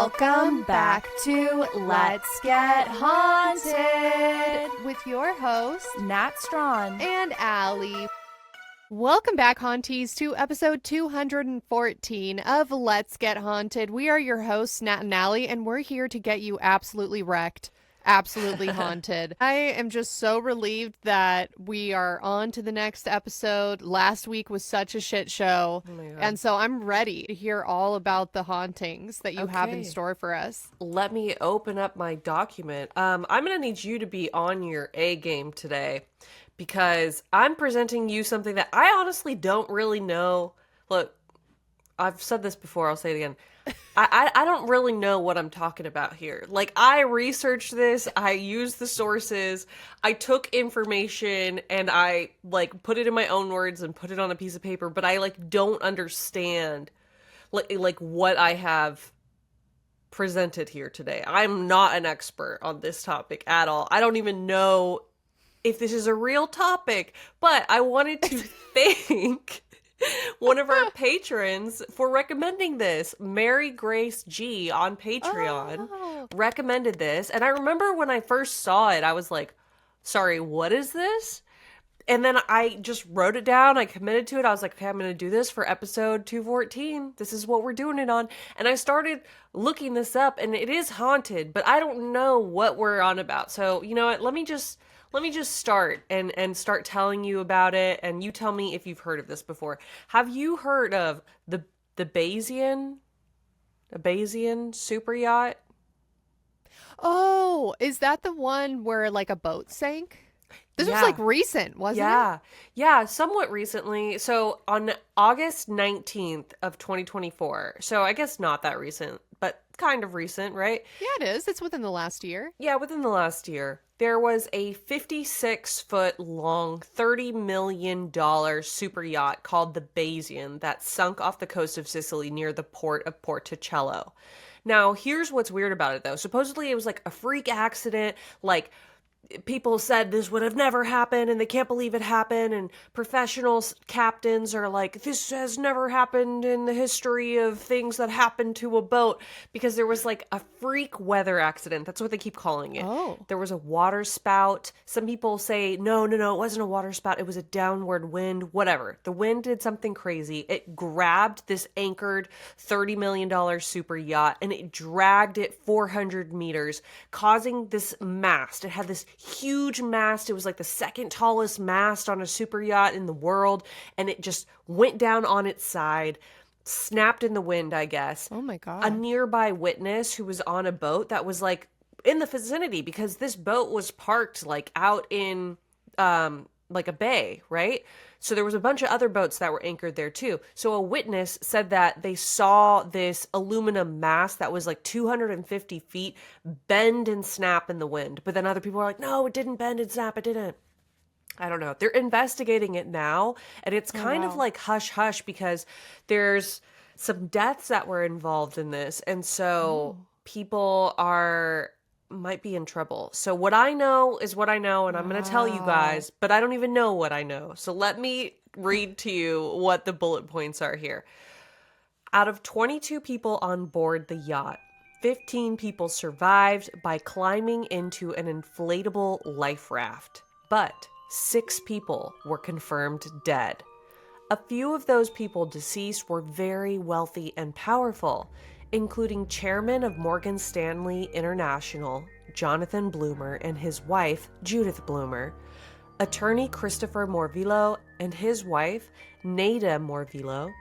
Welcome back to Let's Get Haunted with your hosts, Nat Strawn and Allie. Welcome back, Haunties, to episode 214 of Let's Get Haunted. We are your hosts, Nat and Allie, and we're here to get you absolutely wrecked. Absolutely haunted. I am just so relieved that we are on to the next episode. Last week was such a shit show. Oh my God. And so I'm ready to hear all about the hauntings that you have in Okay. store for us. Let me open up my document. I'm going to need you to be on your A game today because I'm presenting you something that I honestly don't really know. Look, I've said this before. I'll say it again. I don't really know what I'm talking about here. Like, I researched this. I used the sources. I took information and I, like, put it in my own words and put it on a piece of paper. But I, like, don't understand, like what I have presented here today. I'm not an expert on this topic at all. I don't even know if this is a real topic. But I wanted to thank one of our patrons for recommending this. Mary Grace G on Patreon recommended this. And I remember when I first saw it, I was like, sorry, what is this? And then I just wrote it down. I committed to it. I was like, okay, I'm going to do this for episode 214. This is what we're doing it on. And I started looking this up, and it is haunted, but I don't know what we're on about. So, you know what? Let me just start and start telling you about it, and you tell me if you've heard of this before. Have you heard of the Bayesian Superyacht? Oh, is that the one where like a boat sank? This was like recent, wasn't it? Yeah, somewhat recently. So on August 19th of 2024. So I guess not that recent, but kind of recent, right? Yeah, it is. It's within the last year. Yeah, within the last year. There was a 56-foot long, $30 million super yacht called the Bayesian that sunk off the coast of Sicily near the port of Porticello. Now, here's what's weird about it, though. Supposedly, it was like a freak accident, like people said this would have never happened and they can't believe it happened, and professional captains are like, this has never happened in the history of things that happened to a boat, because there was like a freak weather accident. That's what they keep calling it. There was a water spout. Some people say no, it wasn't a water spout, it was a downward wind. Whatever, the wind did something crazy. It grabbed this anchored $30 million super yacht and it dragged it 400 meters, causing this mast. It had this huge mast. It was like the second tallest mast on a super yacht in the world, and it just went down on its side, snapped in the wind, I guess. Oh my God. A nearby witness who was on a boat that was like in the vicinity, because this boat was parked like out in like a bay, right? So there was a bunch of other boats that were anchored there too. So a witness said that they saw this aluminum mast that was like 250 feet bend and snap in the wind. But then other people were like, no, it didn't bend and snap. It didn't. I don't know. They're investigating it now. And it's kind of like hush hush, because there's some deaths that were involved in this. And so people might be in trouble. So what I know is what I know, and I'm going to tell you guys, but I don't even know what I know. So let me read to you what the bullet points are here. Out of 22 people on board the yacht, 15 people survived by climbing into an inflatable life raft, but 6 people were confirmed dead. A few of those people deceased were very wealthy and powerful, including chairman of Morgan Stanley International, Jonathan Bloomer, and his wife, Judith Bloomer, attorney Christopher Morvillo and his wife, Nada Morvillo,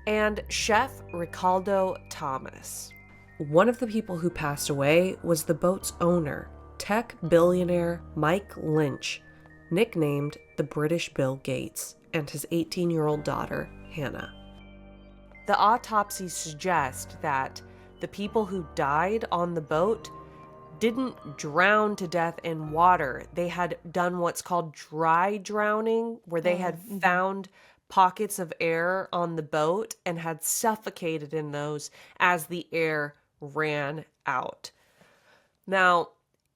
and chef Ricaldo Thomas. One of the people who passed away was the boat's owner, tech billionaire Mike Lynch, nicknamed the British Bill Gates, and his 18-year-old daughter, Hannah. The autopsies suggest that the people who died on the boat didn't drown to death in water. They had done what's called dry drowning, where they had found pockets of air on the boat and had suffocated in those as the air ran out. Now,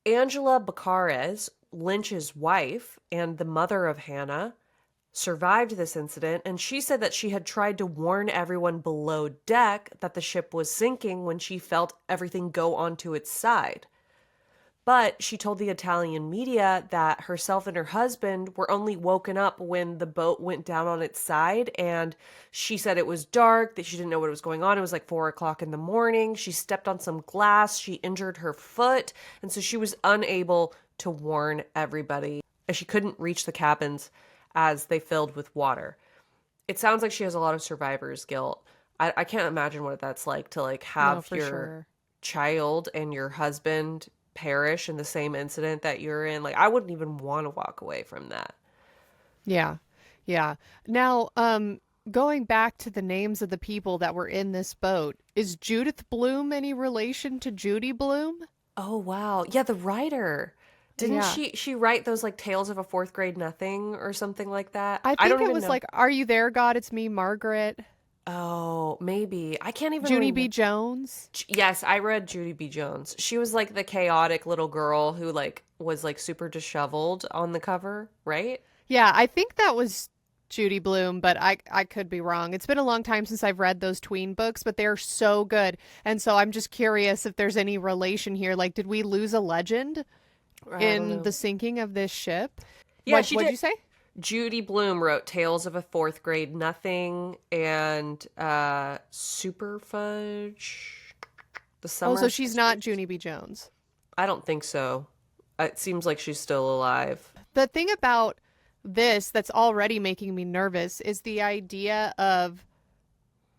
Angela Bacares, Lynch's wife and the mother of Hannah, survived this incident, and she said that she had tried to warn everyone below deck that the ship was sinking when she felt everything go onto its side. But she told the Italian media that herself and her husband were only woken up when the boat went down on its side, and she said it was dark, that she didn't know what was going on. It was like 4 o'clock in the morning. She stepped on some glass, she injured her foot, and so she was unable to warn everybody, and she couldn't reach the cabins as they filled with water. It sounds like she has a lot of survivor's guilt. I can't imagine what that's like to like have your child and your husband perish in the same incident that you're in. Like, I wouldn't even want to walk away from that. Yeah. Now, going back to the names of the people that were in this boat, is Judith Bloom any relation to Judy Bloom? Oh, wow. Yeah, the writer. Didn't she write those like Tales of a Fourth Grade Nothing or something like that? I think it was like, Are You There, God? It's Me, Margaret. Oh, maybe. I can't even Judy remember. B. Jones? Yes, I read Judy B. Jones. She was like the chaotic little girl who like was like super disheveled on the cover, right? Yeah, I think that was Judy Bloom, but I could be wrong. It's been a long time since I've read those tween books, but they're so good. And so I'm just curious if there's any relation here. Like, did we lose a legend in the sinking of this ship? Yeah, what'd you say? Judy Bloom wrote Tales of a Fourth Grade Nothing and Super Fudge. The Summer. Oh, so she's not Junie B. Jones. I don't think so. It seems like she's still alive. The thing about this that's already making me nervous is the idea of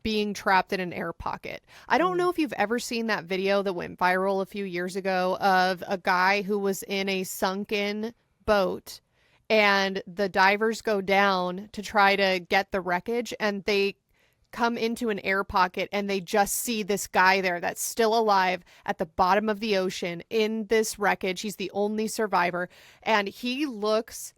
being trapped in an air pocket. I don't know if you've ever seen that video that went viral a few years ago of a guy who was in a sunken boat, and the divers go down to try to get the wreckage, and they come into an air pocket and they just see this guy there that's still alive at the bottom of the ocean in this wreckage. He's the only survivor, and he looks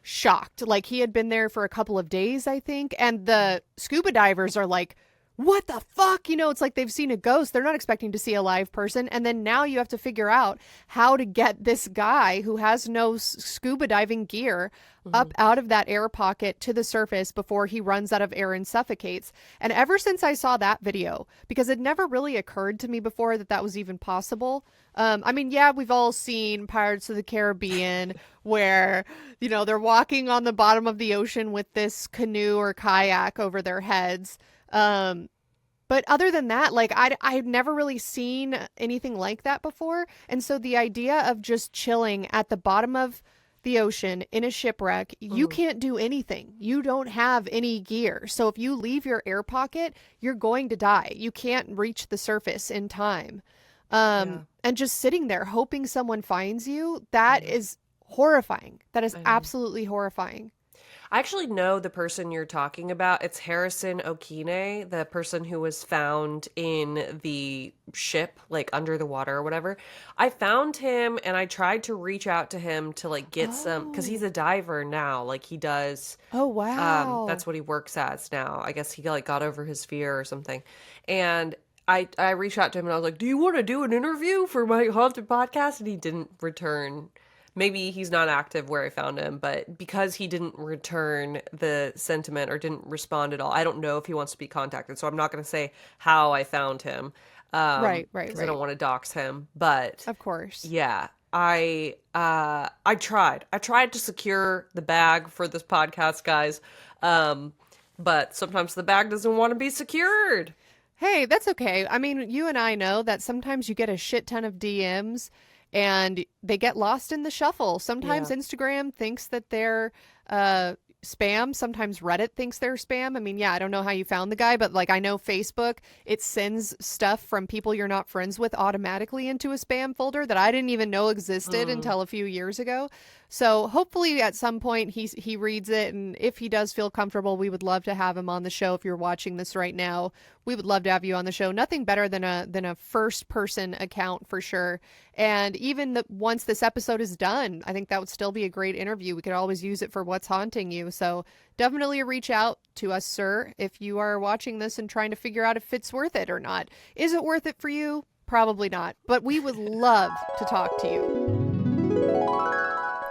shocked. Like he had been there for a couple of days, I think. And the scuba divers are like, what the fuck? You know, it's like they've seen a ghost. They're not expecting to see a live person. And then now you have to figure out how to get this guy who has no scuba diving gear up out of that air pocket to the surface before he runs out of air and suffocates. And ever since I saw that video, because it never really occurred to me before that that was even possible. I mean, yeah, we've all seen Pirates of the Caribbean where, you know, they're walking on the bottom of the ocean with this canoe or kayak over their heads. But other than that, like I've never really seen anything like that before. And so the idea of just chilling at the bottom of the ocean in a shipwreck, you can't do anything. You don't have any gear. So if you leave your air pocket, you're going to die. You can't reach the surface in time. And just sitting there hoping someone finds you, that is horrifying. That is absolutely horrifying. I actually know the person you're talking about. It's Harrison Okine, the person who was found in the ship, like under the water or whatever. I found him and I tried to reach out to him to like get some, because he's a diver now. Like he does. Oh, wow. That's what he works as now. I guess he like got over his fear or something. And I reached out to him and I was like, do you want to do an interview for my haunted podcast? And he didn't return. Maybe he's not active where I found him, but because he didn't return the sentiment or didn't respond at all, I don't know if he wants to be contacted. So I'm not going to say how I found him. Right. Because I don't want to dox him. But of course. Yeah. I tried. I tried to secure the bag for this podcast, guys. But sometimes the bag doesn't want to be secured. Hey, that's okay. I mean, you and I know that sometimes you get a shit ton of DMs and they get lost in the shuffle. Sometimes Instagram thinks that they're spam. Sometimes Reddit thinks they're spam. I mean, yeah, I don't know how you found the guy, but like I know Facebook, it sends stuff from people you're not friends with automatically into a spam folder that I didn't even know existed until a few years ago. So hopefully at some point he reads it, and if he does feel comfortable, we would love to have him on the show. If you're watching this right now, we would love to have you on the show. Nothing better than a first person account for sure. And even once this episode is done, I think that would still be a great interview. We could always use it for What's Haunting You. So definitely reach out to us, sir, if you are watching this and trying to figure out if it's worth it or not. Is it worth it for you? Probably not, but we would love to talk to you.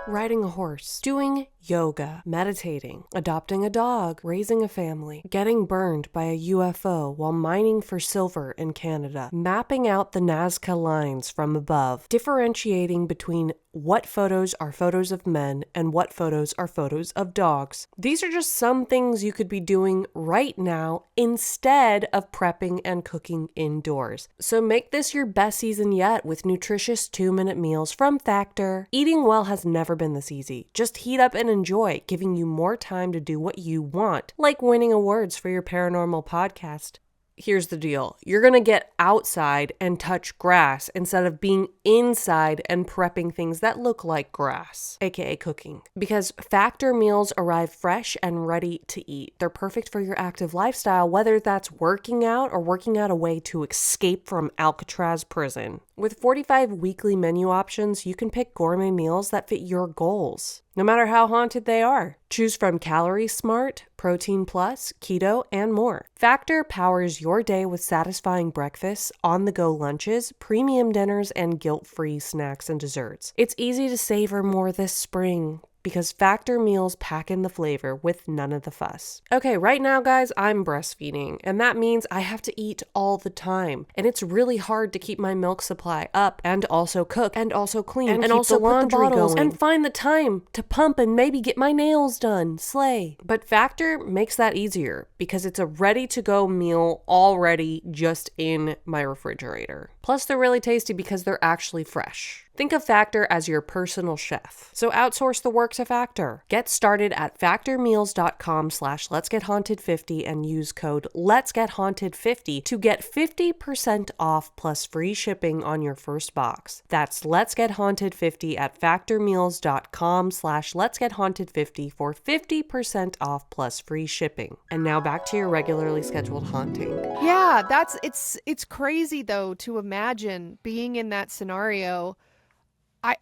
Riding a horse, doing yoga, meditating, adopting a dog, raising a family, getting burned by a UFO while mining for silver in Canada, mapping out the Nazca lines from above, differentiating between what photos are photos of men and what photos are photos of dogs. These are just some things you could be doing right now instead of prepping and cooking indoors. So make this your best season yet with nutritious 2-minute meals from Factor. Eating well has never been this easy. Just heat up and enjoy, giving you more time to do what you want, like winning awards for your paranormal podcast. Here's the deal. You're going to get outside and touch grass instead of being inside and prepping things that look like grass, aka cooking. Because Factor meals arrive fresh and ready to eat. They're perfect for your active lifestyle, whether that's working out or working out a way to escape from Alcatraz prison. With 45 weekly menu options, you can pick gourmet meals that fit your goals, no matter how haunted they are. Choose from Calorie Smart, Protein Plus, Keto, and more. Factor powers your day with satisfying breakfasts, on-the-go lunches, premium dinners, and guilt-free snacks and desserts. It's easy to savor more this spring, because Factor meals pack in the flavor with none of the fuss. Okay, right now, guys, I'm breastfeeding, and that means I have to eat all the time. And it's really hard to keep my milk supply up and also cook and also clean and also put the bottles going and find the time to pump and maybe get my nails done. Slay. But Factor makes that easier because it's a ready-to-go meal already just in my refrigerator. Plus, they're really tasty because they're actually fresh. Think of Factor as your personal chef. So outsource the work to Factor. Get started at factormeals.com/letsgethauntedFifty and use code LetsGetHauntedFifty to get 50% off plus free shipping on your first box. That's LetsGetHauntedFifty at factormeals.com/letsgethauntedFifty for 50% off plus free shipping. And now back to your regularly scheduled haunting. Yeah, it's crazy though to imagine being in that scenario.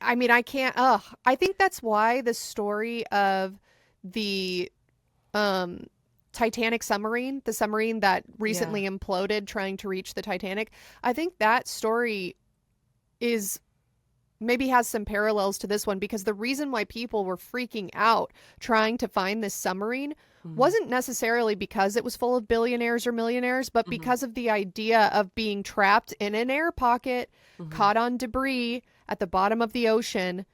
I mean, I can't, I think that's why the story of the Titanic submarine, the submarine that recently imploded trying to reach the Titanic, I think that story is maybe has some parallels to this one, because the reason why people were freaking out trying to find this submarine wasn't necessarily because it was full of billionaires or millionaires, but because of the idea of being trapped in an air pocket, caught on debris at the bottom of the ocean,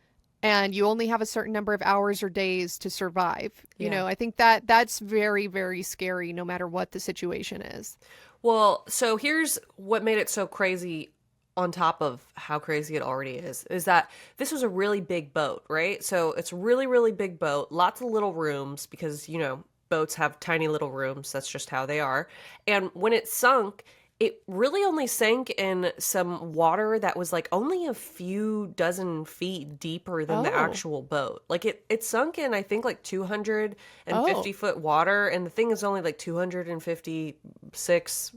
and you only have a certain number of hours or days to survive. You know, I think that's very, very scary no matter what the situation is. Well, so here's what made it so crazy on top of how crazy it already is that this was a really big boat, right? So it's a really, really big boat, lots of little rooms because, you know, boats have tiny little rooms. That's just how they are. And when it sunk, it really only sank in some water that was like only a few dozen feet deeper than the actual boat. Like it sunk in, I think, like 250 foot water, and the thing is only like 256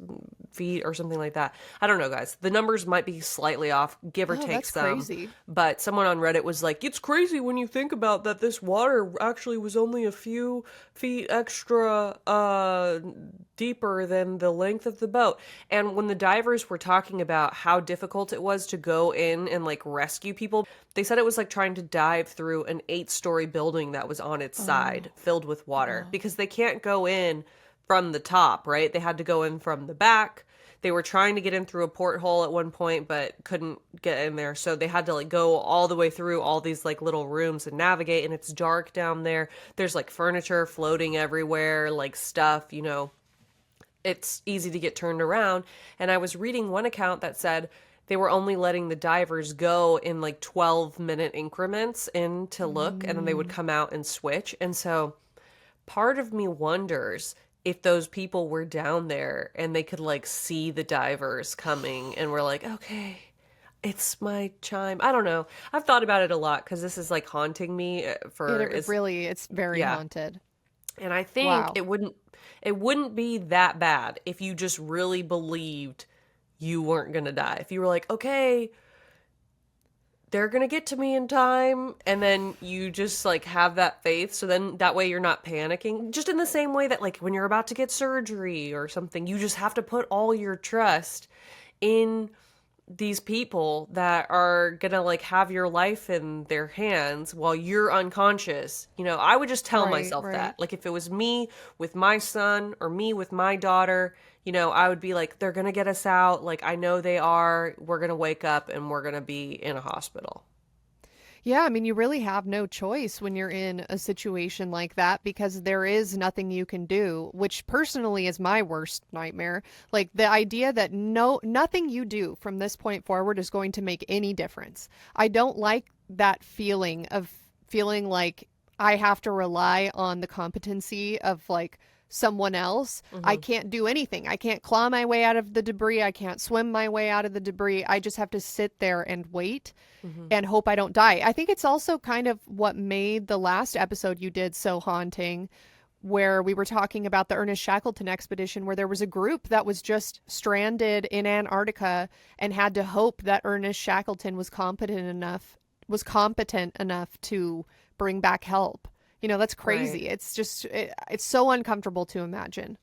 feet or something like that. I don't know, guys. The numbers might be slightly off, give or take that's some. crazy. But someone on Reddit was like, it's crazy when you think about that this water actually was only a few feet extra deeper than the length of the boat. And when the divers were talking about how difficult it was to go in and like rescue people, they said it was like trying to dive through an 8-story building that was on its side filled with water because they can't go in from the top, right? They had to go in from the back. They were trying to get in through a porthole at one point, but couldn't get in there. So they had to like go all the way through all these like little rooms and navigate. And it's dark down there. There's like furniture floating everywhere, like stuff, you know. It's easy to get turned around. And I was reading one account that said they were only letting the divers go in like 12-minute increments in to look, and then they would come out and switch. And so part of me wonders if those people were down there and they could like see the divers coming and were like, okay, it's my chime. I don't know. I've thought about it a lot because this is like haunting me It's very haunted. And I think it wouldn't be that bad if you just really believed you weren't going to die. If you were like, okay, they're going to get to me in time. And then you just like have that faith. So then that way you're not panicking. Just in the same way that like when you're about to get surgery or something, you just have to put all your trust in these people that are gonna like have your life in their hands while you're unconscious. I would just tell myself that. Like if it was me with my son or me with my daughter, I would be like, they're gonna get us out. Like I know they are. We're gonna wake up and we're gonna be in a hospital. Yeah, I mean, you really have no choice when you're in a situation like that because there is nothing you can do, which personally is my worst nightmare. Like the idea that nothing you do from this point forward is going to make any difference. I don't like that feeling of feeling like I have to rely on the competency of like someone else. I can't do anything. I can't claw my way out of the debris. I can't swim my way out of the debris. I just have to sit there and wait and hope I don't die. I think it's also kind of what made the last episode you did so haunting, where we were talking about the Ernest Shackleton expedition, where there was a group that was just stranded in Antarctica and had to hope that Ernest Shackleton was competent enough to bring back help. That's crazy. Right. It's just, it's so uncomfortable to imagine.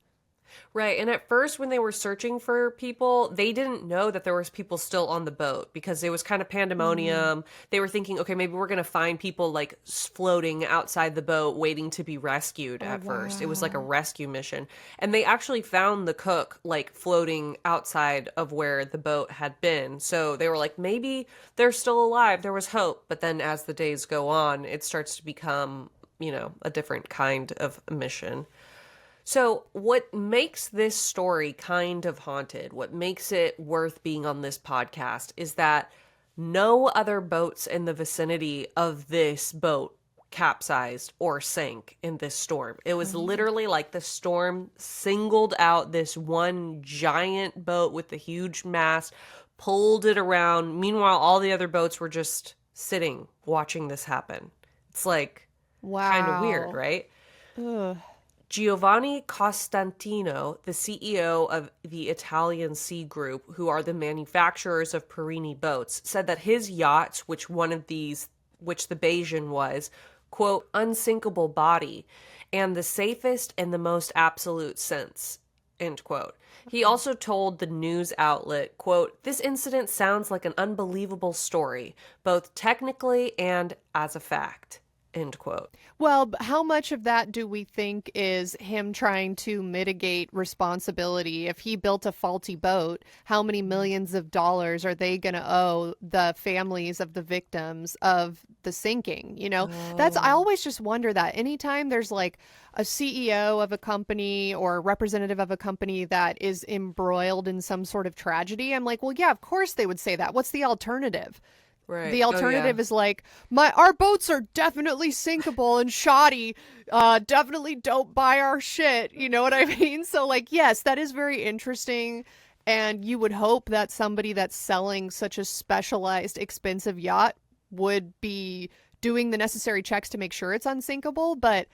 Right. And at first, when they were searching for people, they didn't know that there was people still on the boat because it was kind of pandemonium. They were thinking, okay, maybe we're going to find people like floating outside the boat waiting to be rescued at first. It was like a rescue mission. And they actually found the cook like floating outside of where the boat had been. So they were like, maybe they're still alive. There was hope. But then as the days go on, it starts to become, a different kind of mission. So what makes this story kind of haunted, what makes it worth being on this podcast, is that no other boats in the vicinity of this boat capsized or sank in this storm. It was literally like the storm singled out this one giant boat with the huge mast, pulled it around. Meanwhile, all the other boats were just sitting, watching this happen. It's like kind of weird, right? Ugh. Giovanni Costantino, the CEO of the Italian Sea Group, who are the manufacturers of Perini boats, said that his yachts, which the Bayesian was, quote, unsinkable body, and the safest in the most absolute sense, end quote. He also told the news outlet, quote, this incident sounds like an unbelievable story, both technically and as a fact. End quote. Well, how much of that do we think is him trying to mitigate responsibility? If he built a faulty boat, how many millions of dollars are they going to owe the families of the victims of the sinking? I always just wonder that anytime there's like a CEO of a company or a representative of a company that is embroiled in some sort of tragedy, I'm like, well, yeah, of course they would say that. What's the alternative? Right. The alternative is like, our boats are definitely sinkable and shoddy. Definitely don't buy our shit. You know what I mean? So like, yes, that is very interesting. And you would hope that somebody that's selling such a specialized, expensive yacht would be doing the necessary checks to make sure it's unsinkable. But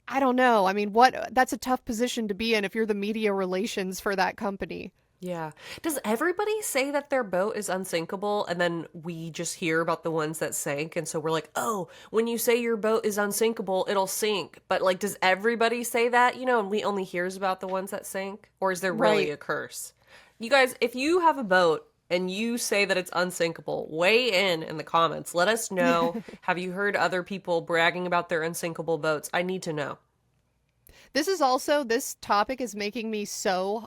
I don't know. I mean, that's a tough position to be in if you're the media relations for that company. Yeah. Does everybody say that their boat is unsinkable and then we just hear about the ones that sank? And so we're like, oh, when you say your boat is unsinkable, it'll sink. But like, does everybody say that, and we only hears about the ones that sank? Or is there really a curse? You guys, if you have a boat and you say that it's unsinkable, weigh in the comments. Let us know. Have you heard other people bragging about their unsinkable boats? I need to know. This topic is making me so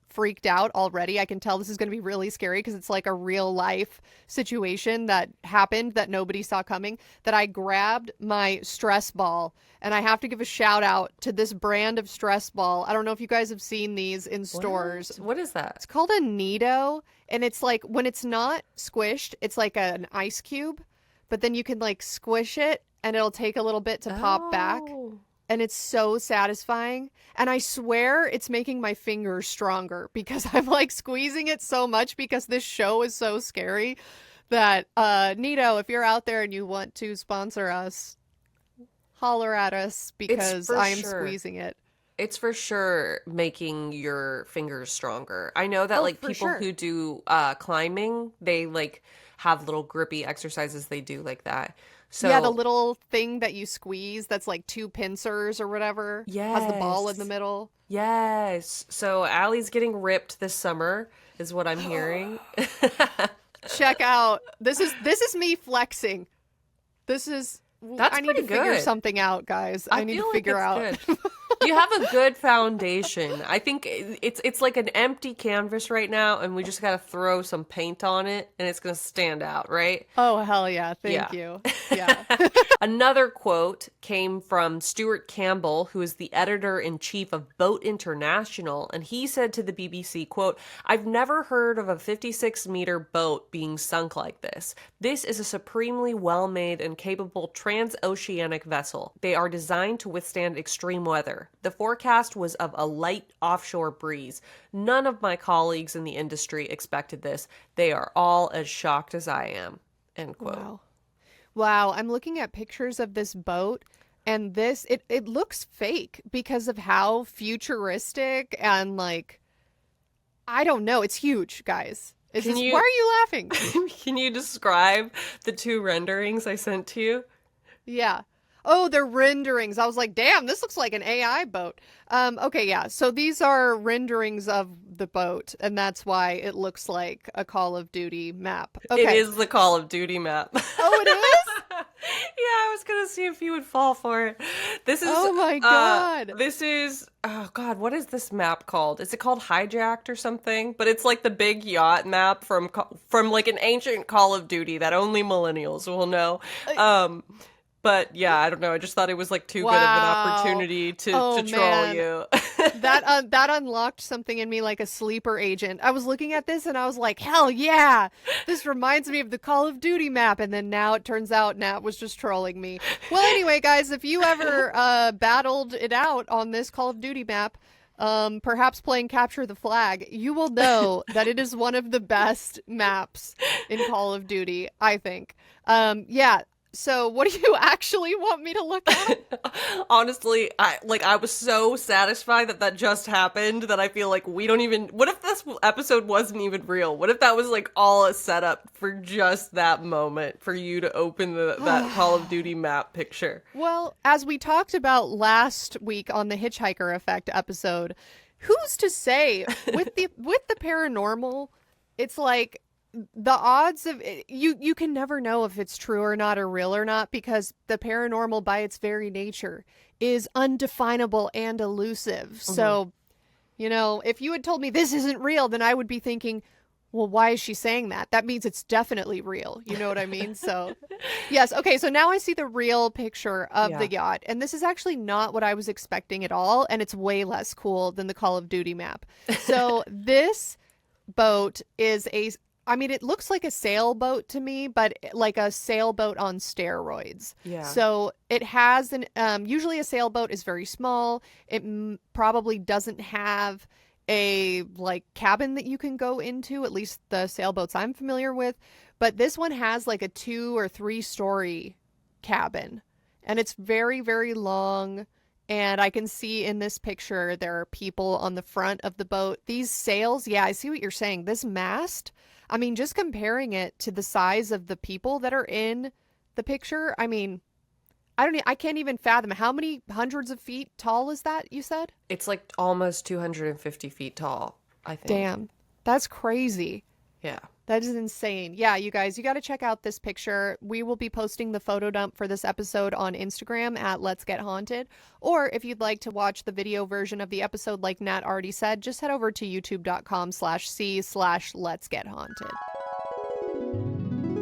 freaked out already. I can tell this is going to be really scary because it's like a real life situation that happened that nobody saw coming, that I grabbed my stress ball, and I have to give a shout out to this brand of stress ball. I don't know if you guys have seen these in stores. What is that? It's called a Nido, and it's like when it's not squished, it's like an ice cube, but then you can like squish it and it'll take a little bit to pop back. And it's so satisfying. And I swear it's making my fingers stronger because I'm like squeezing it so much because this show is so scary that, Nito, if you're out there and you want to sponsor us, holler at us because I am squeezing it. It's for sure making your fingers stronger. I know that people who do climbing, they like have little grippy exercises they do like that. So, yeah, the little thing that you squeeze that's like two pincers or whatever. Yes. Has the ball in the middle. Yes. So Allie's getting ripped this summer. is what I'm hearing. Check out. This is me flexing. That's I need to pretty figure good. something out, guys. I need to figure out. Good. You have a good foundation. I think it's like an empty canvas right now, and we just got to throw some paint on it, and it's going to stand out, right? Oh, hell yeah. Thank you. Yeah. Another quote came from Stuart Campbell, who is the editor-in-chief of Boat International, and he said to the BBC, quote, "I've never heard of a 56-meter boat being sunk like this. This is a supremely well-made and capable transoceanic vessel. They are designed to withstand extreme weather. The forecast was of a light offshore breeze. None of my colleagues in the industry expected this. They are all as shocked as I am." End quote. Wow. I'm looking at pictures of this boat, and it looks fake because of how futuristic and like, I don't know. It's huge, guys. Why are you laughing? Can you describe the two renderings I sent to you? Yeah. Oh, they're renderings. I was like, damn, this looks like an AI boat. Okay, yeah. So these are renderings of the boat, and that's why it looks like a Call of Duty map. Okay. It is the Call of Duty map. Oh, it is? Yeah, I was gonna see if you would fall for it. This is. Oh my God. Oh God, what is this map called? Is it called Hijacked or something? But it's like the big yacht map from like an ancient Call of Duty that only millennials will know. But yeah, I don't know. I just thought it was like too good of an opportunity to troll you. That unlocked something in me like a sleeper agent. I was looking at this and I was like, hell yeah, this reminds me of the Call of Duty map. And then now it turns out Nat was just trolling me. Well, anyway, guys, if you ever battled it out on this Call of Duty map, perhaps playing Capture the Flag, you will know that it is one of the best maps in Call of Duty, I think. Yeah. So what do you actually want me to look at? Honestly, I was so satisfied that just happened that I feel like we don't even... What if this episode wasn't even real? What if that was like all a setup for just that moment for you to open that Call of Duty map picture? Well, as we talked about last week on the Hitchhiker Effect episode, who's to say with the paranormal, it's like the odds of you can never know if it's true or not or real or not, because the paranormal by its very nature is undefinable and elusive. Mm-hmm. So, if you had told me this isn't real, then I would be thinking, well, why is she saying that? That means it's definitely real. You know what I mean? So, yes. Okay. So now I see the real picture of the yacht. And this is actually not what I was expecting at all. And it's way less cool than the Call of Duty map. So this boat is it looks like a sailboat to me, but like a sailboat on steroids. Yeah. So it has usually a sailboat is very small. It probably doesn't have a like cabin that you can go into, at least the sailboats I'm familiar with. But this one has like a 2 or 3 story cabin, and it's very, very long. And I can see in this picture, there are people on the front of the boat. These sails, yeah, I see what you're saying. This mast, I mean, just comparing it to the size of the people that are in the picture, I mean, I can't even fathom. How many hundreds of feet tall is that, you said? It's like almost 250 feet tall, I think. Damn, that's crazy. Yeah. That is insane. Yeah, you guys, you got to check out this picture. We will be posting the photo dump for this episode on Instagram at LetsGetHaunted. Or if you'd like to watch the video version of the episode, like Nat already said, just head over to youtube.com/c/LetsGetHaunted.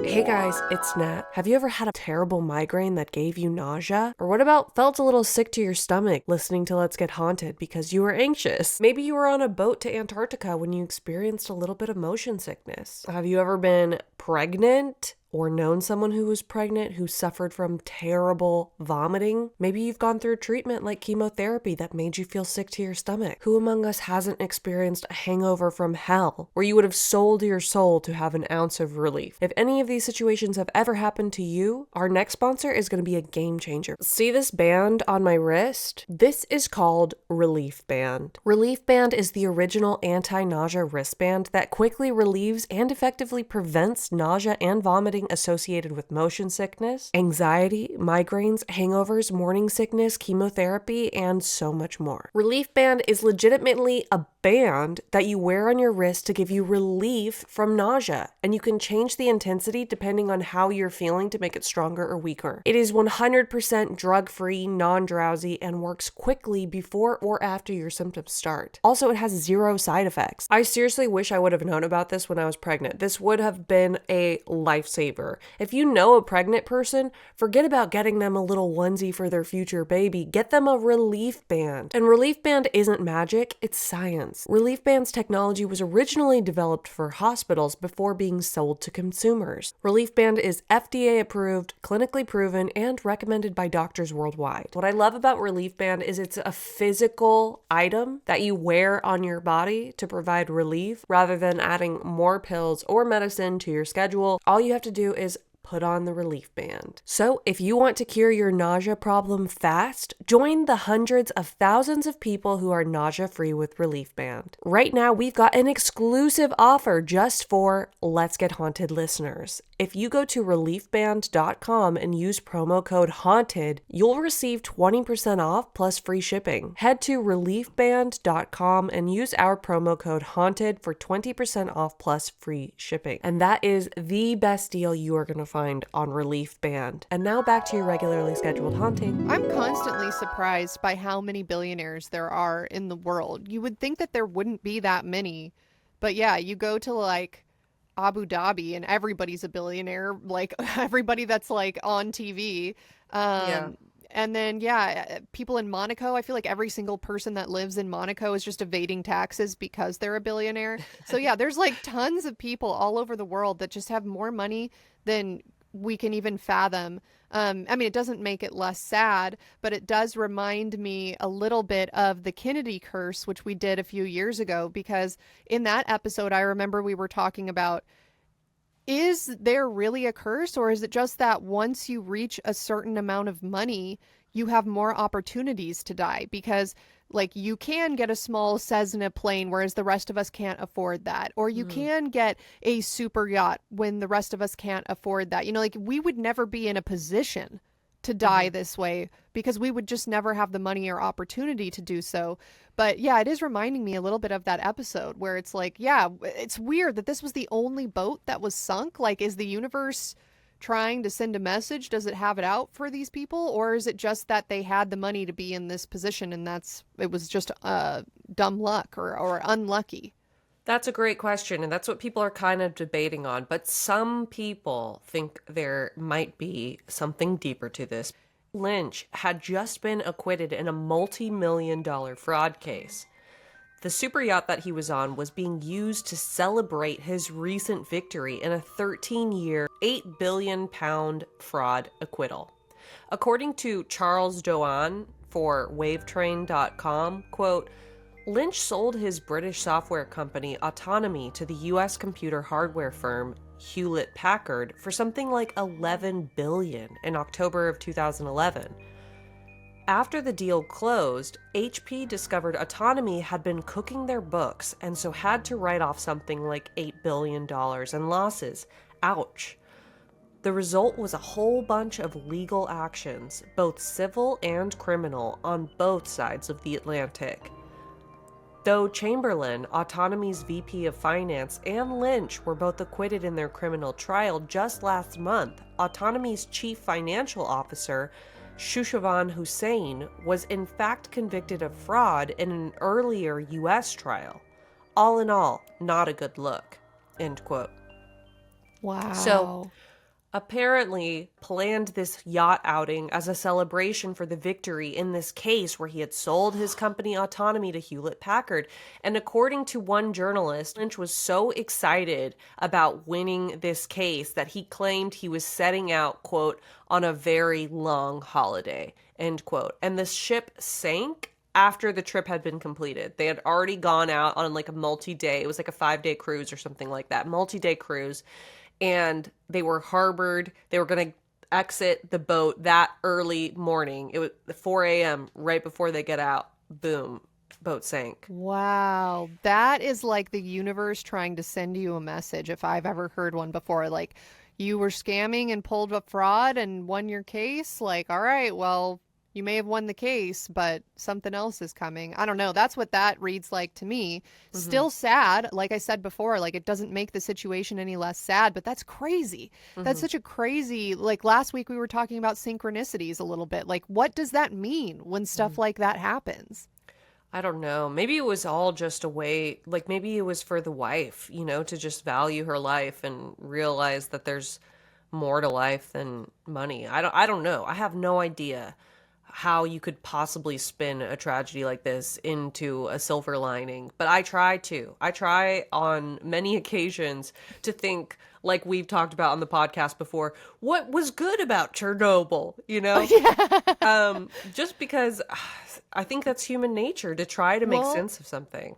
Hey guys, it's Nat. Have you ever had a terrible migraine that gave you nausea? Or what about felt a little sick to your stomach listening to Let's Get Haunted because you were anxious? Maybe you were on a boat to Antarctica when you experienced a little bit of motion sickness. Have you ever been pregnant? Or known someone who was pregnant who suffered from terrible vomiting? Maybe you've gone through treatment like chemotherapy that made you feel sick to your stomach. Who among us hasn't experienced a hangover from hell where you would have sold your soul to have an ounce of relief? If any of these situations have ever happened to you, our next sponsor is going to be a game changer. See this band on my wrist? This is called RELIEFBAND. RELIEFBAND is the original anti-nausea wristband that quickly relieves and effectively prevents nausea and vomiting associated with motion sickness, anxiety, migraines, hangovers, morning sickness, chemotherapy, and so much more. RELIEFBAND is legitimately a band that you wear on your wrist to give you relief from nausea, and you can change the intensity depending on how you're feeling to make it stronger or weaker. It is 100% drug-free, non-drowsy, and works quickly before or after your symptoms start. Also, it has 0 side effects. I seriously wish I would have known about this when I was pregnant. This would have been a lifesaver. If you know a pregnant person, forget about getting them a little onesie for their future baby. Get them a relief band. And relief band isn't magic, it's science. Relief Band's technology was originally developed for hospitals before being sold to consumers. Relief Band is FDA approved, clinically proven, and recommended by doctors worldwide. What I love about Relief Band is it's a physical item that you wear on your body to provide relief rather than adding more pills or medicine to your schedule. All you have to do is put on the relief band. So if you want to cure your nausea problem fast, join the hundreds of thousands of people who are nausea-free with Relief Band. Right now, we've got an exclusive offer just for Let's Get Haunted listeners. If you go to reliefband.com and use promo code HAUNTED, you'll receive 20% off plus free shipping. Head to reliefband.com and use our promo code HAUNTED for 20% off plus free shipping. And that is the best deal you are going to find on Relief Band. And now back to your regularly scheduled haunting. I'm constantly surprised by how many billionaires there are in the world. You would think that there wouldn't be that many. But yeah, you go to like Abu Dhabi and everybody's a billionaire, like everybody that's like on TV. And then, people in Monaco, I feel like every single person that lives in Monaco is just evading taxes because they're a billionaire. So yeah, there's like tons of people all over the world that just have more money than we can even fathom. I mean, it doesn't make it less sad, but it does remind me a little bit of the Kennedy curse, which we did a few years ago, because in that episode, I remember we were talking about, is there really a curse, or is it just that once you reach a certain amount of money, you have more opportunities to die? Because like you can get a small Cessna plane, whereas the rest of us can't afford that. Or you can get a super yacht when the rest of us can't afford that. You know, like we would never be in a position to die this way because we would just never have the money or opportunity to do so. But yeah, it is reminding me a little bit of that episode where it's like, yeah, it's weird that this was the only boat that was sunk. Like, is the universe trying to send a message? Does it have it out for these people, or is it just that they had the money to be in this position and it was just dumb luck or unlucky? That's a great question, and that's what people are kind of debating on. But some people think there might be something deeper to this. Lynch had just been acquitted in a multi-million-dollar fraud case. The super yacht that he was on was being used to celebrate his recent victory in a 13-year, £8 billion fraud acquittal. According to Charles Doan for wavetrain.com, quote, Lynch sold his British software company Autonomy to the U.S. computer hardware firm Hewlett Packard for something like $11 billion in October of 2011. After the deal closed, HP discovered Autonomy had been cooking their books and so had to write off something like $8 billion in losses. Ouch. The result was a whole bunch of legal actions, both civil and criminal, on both sides of the Atlantic. Though Chamberlain, Autonomy's VP of Finance, and Lynch were both acquitted in their criminal trial just last month, Autonomy's chief financial officer, Shushavan Hussain, was in fact convicted of fraud in an earlier U.S. trial. All in all, not a good look. End quote. Wow. So, apparently planned this yacht outing as a celebration for the victory in this case where he had sold his company Autonomy to Hewlett Packard. And according to one journalist, Lynch was so excited about winning this case that he claimed he was setting out, quote, on a very long holiday, end quote. And the ship sank after the trip had been completed. They had already gone out on like a multi-day, it was like a 5-day cruise or something like that, multi-day cruise. And they were harbored. They were going to exit the boat that early morning. It was 4 a.m. right before they get out. Boom. Boat sank. Wow. That is like the universe trying to send you a message, if I've ever heard one before. Like, you were scamming and pulled up fraud and won your case. Like, all right, well, You may have won the case, but something else is coming. I don't know. That's what that reads like to me. Still sad. Like I said before, like it doesn't make the situation any less sad, but that's crazy. That's such a crazy, like last week we were talking about synchronicities a little bit. Like what does that mean when stuff like that happens? I don't know. Maybe it was all just a way, like maybe it was for the wife, to just value her life and realize that there's more to life than money. I don't know. I have no idea how you could possibly spin a tragedy like this into a silver lining, but I try to. I try on many occasions to think, like we've talked about on the podcast before, what was good about Chernobyl, just because I think that's human nature to try to make sense of something.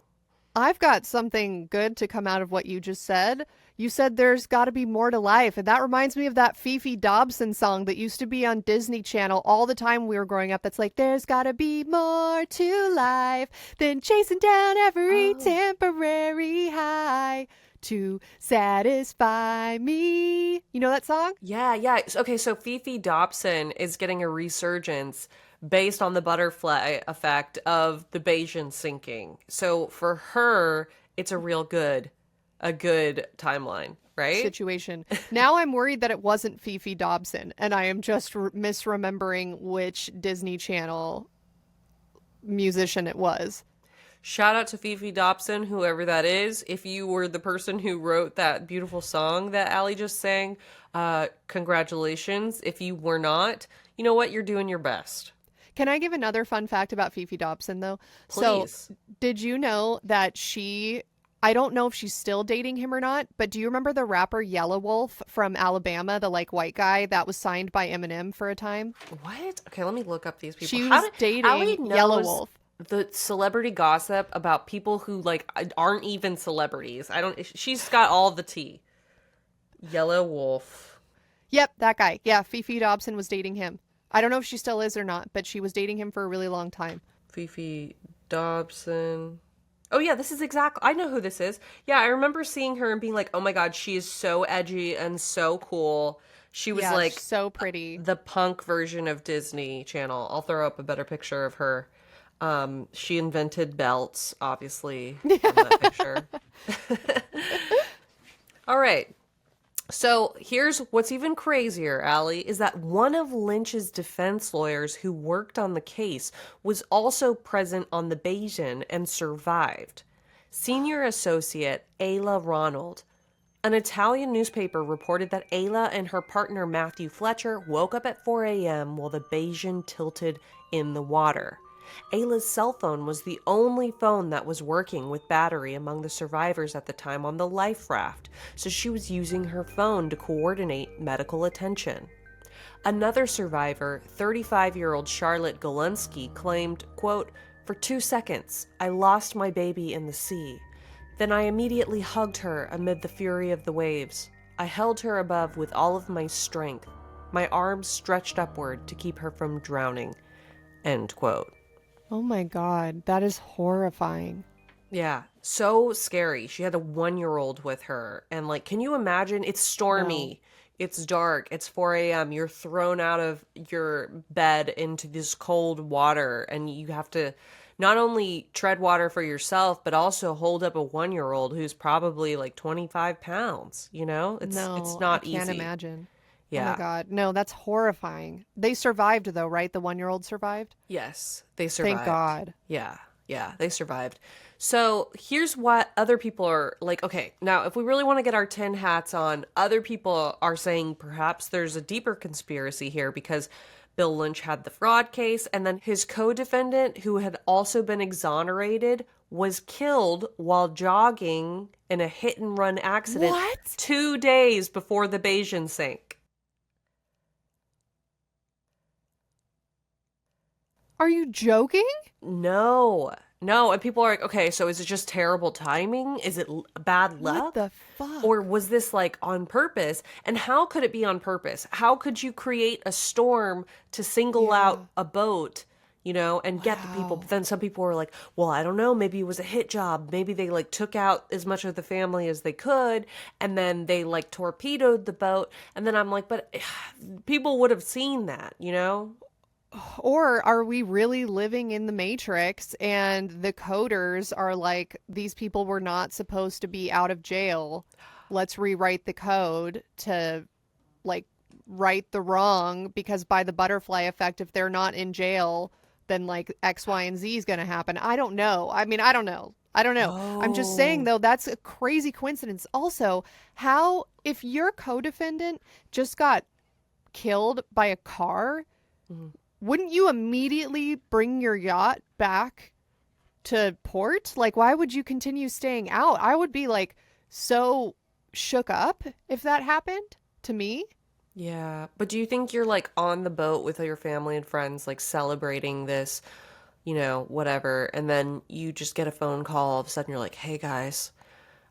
I've got something good to come out of what you just said. You said there's got to be more to life. And that reminds me of that Fifi Dobson song that used to be on Disney Channel all the time when we were growing up. That's like, there's got to be more to life than chasing down every temporary high to satisfy me. You know that song? Yeah. Okay, so Fifi Dobson is getting a resurgence based on the butterfly effect of the Bayesian sinking. So for her, it's a good timeline, right? Situation. Now I'm worried that it wasn't Fifi Dobson, and I am just misremembering which Disney Channel musician it was. Shout out to Fifi Dobson, whoever that is. If you were the person who wrote that beautiful song that Allie just sang, congratulations. If you were not, you know what? You're doing your best. Can I give another fun fact about Fifi Dobson, though? Please. So, did you know that I don't know if she's still dating him or not, but do you remember the rapper Yellow Wolf from Alabama, the like white guy that was signed by Eminem for a time? What? Okay, let me look up these people. She was dating Yellow Wolf. The celebrity gossip about people who like aren't even celebrities. She's got all the tea. Yellow Wolf. Yep, that guy. Yeah, Fifi Dobson was dating him. I don't know if she still is or not, but she was dating him for a really long time. Fifi Dobson. Oh yeah, this is I know who this is. Yeah, I remember seeing her and being like, oh my god, she is so edgy and so cool. She was like so pretty. The punk version of Disney Channel. I'll throw up a better picture of her. She invented belts, obviously, in that picture. All right. So here's what's even crazier, Allie, is that one of Lynch's defense lawyers who worked on the case was also present on the Bayesian and survived. Senior associate Ayla Ronald. An Italian newspaper reported that Ayla and her partner Matthew Fletcher woke up at 4 a.m. while the Bayesian tilted in the water. Ayla's cell phone was the only phone that was working with battery among the survivors at the time on the life raft, so she was using her phone to coordinate medical attention. Another survivor, 35-year-old Charlotte Golunsky, claimed, quote, "For 2 seconds, I lost my baby in the sea. Then I immediately hugged her amid the fury of the waves. I held her above with all of my strength, my arms stretched upward to keep her from drowning." End quote. Oh my god, that is horrifying. Yeah, so scary. She had a 1-year-old with her. And like, can you imagine? It's stormy. No. It's dark. It's 4 a.m. You're thrown out of your bed into this cold water. And you have to not only tread water for yourself, but also hold up a 1-year-old who's probably like 25 pounds. It's not easy. I can't imagine. Yeah. Oh my god. No, that's horrifying. They survived though, right? The 1-year-old survived? Yes, they survived. Thank God. Yeah, they survived. So here's what other people are like. Okay, now if we really want to get our tin hats on, other people are saying perhaps there's a deeper conspiracy here because Bill Lynch had the fraud case and then his co-defendant, who had also been exonerated, was killed while jogging in a hit and run accident 2 days before the Bayesian sank. Are you joking? No. And people are like, okay, so is it just terrible timing? Is it bad luck? What the fuck? Or was this like on purpose? And how could it be on purpose? How could you create a storm to single out a boat, and get the people? But then some people were like, well, I don't know. Maybe it was a hit job. Maybe they like took out as much of the family as they could. And then they like torpedoed the boat. And then I'm like, but people would have seen that, Or are we really living in the Matrix and the coders are like, these people were not supposed to be out of jail. Let's rewrite the code to like right the wrong, because by the butterfly effect, if they're not in jail, then like X, Y, and Z is going to happen. I don't know. I mean, I don't know. I'm just saying, Oh. though, that's a crazy coincidence. Also, how, if your co-defendant just got killed by a car, Mhm. wouldn't you immediately bring your yacht back to port? Like, why would you continue staying out? I would be like so shook up if that happened to me. Yeah. But do you think you're like on the boat with your family and friends, like celebrating this, whatever, and then you just get a phone call, all of a sudden you're like, hey guys,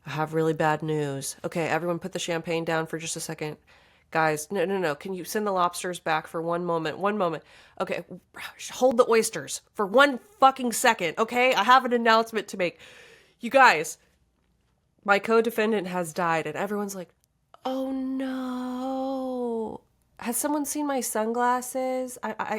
I have really bad news. Okay, everyone put the champagne down for just a second. Guys, no, no, no. Can you send the lobsters back for one moment? One moment. Okay, hold the oysters for one fucking second, okay? I have an announcement to make. You guys, my co-defendant has died, and everyone's like, oh no. Has someone seen my sunglasses?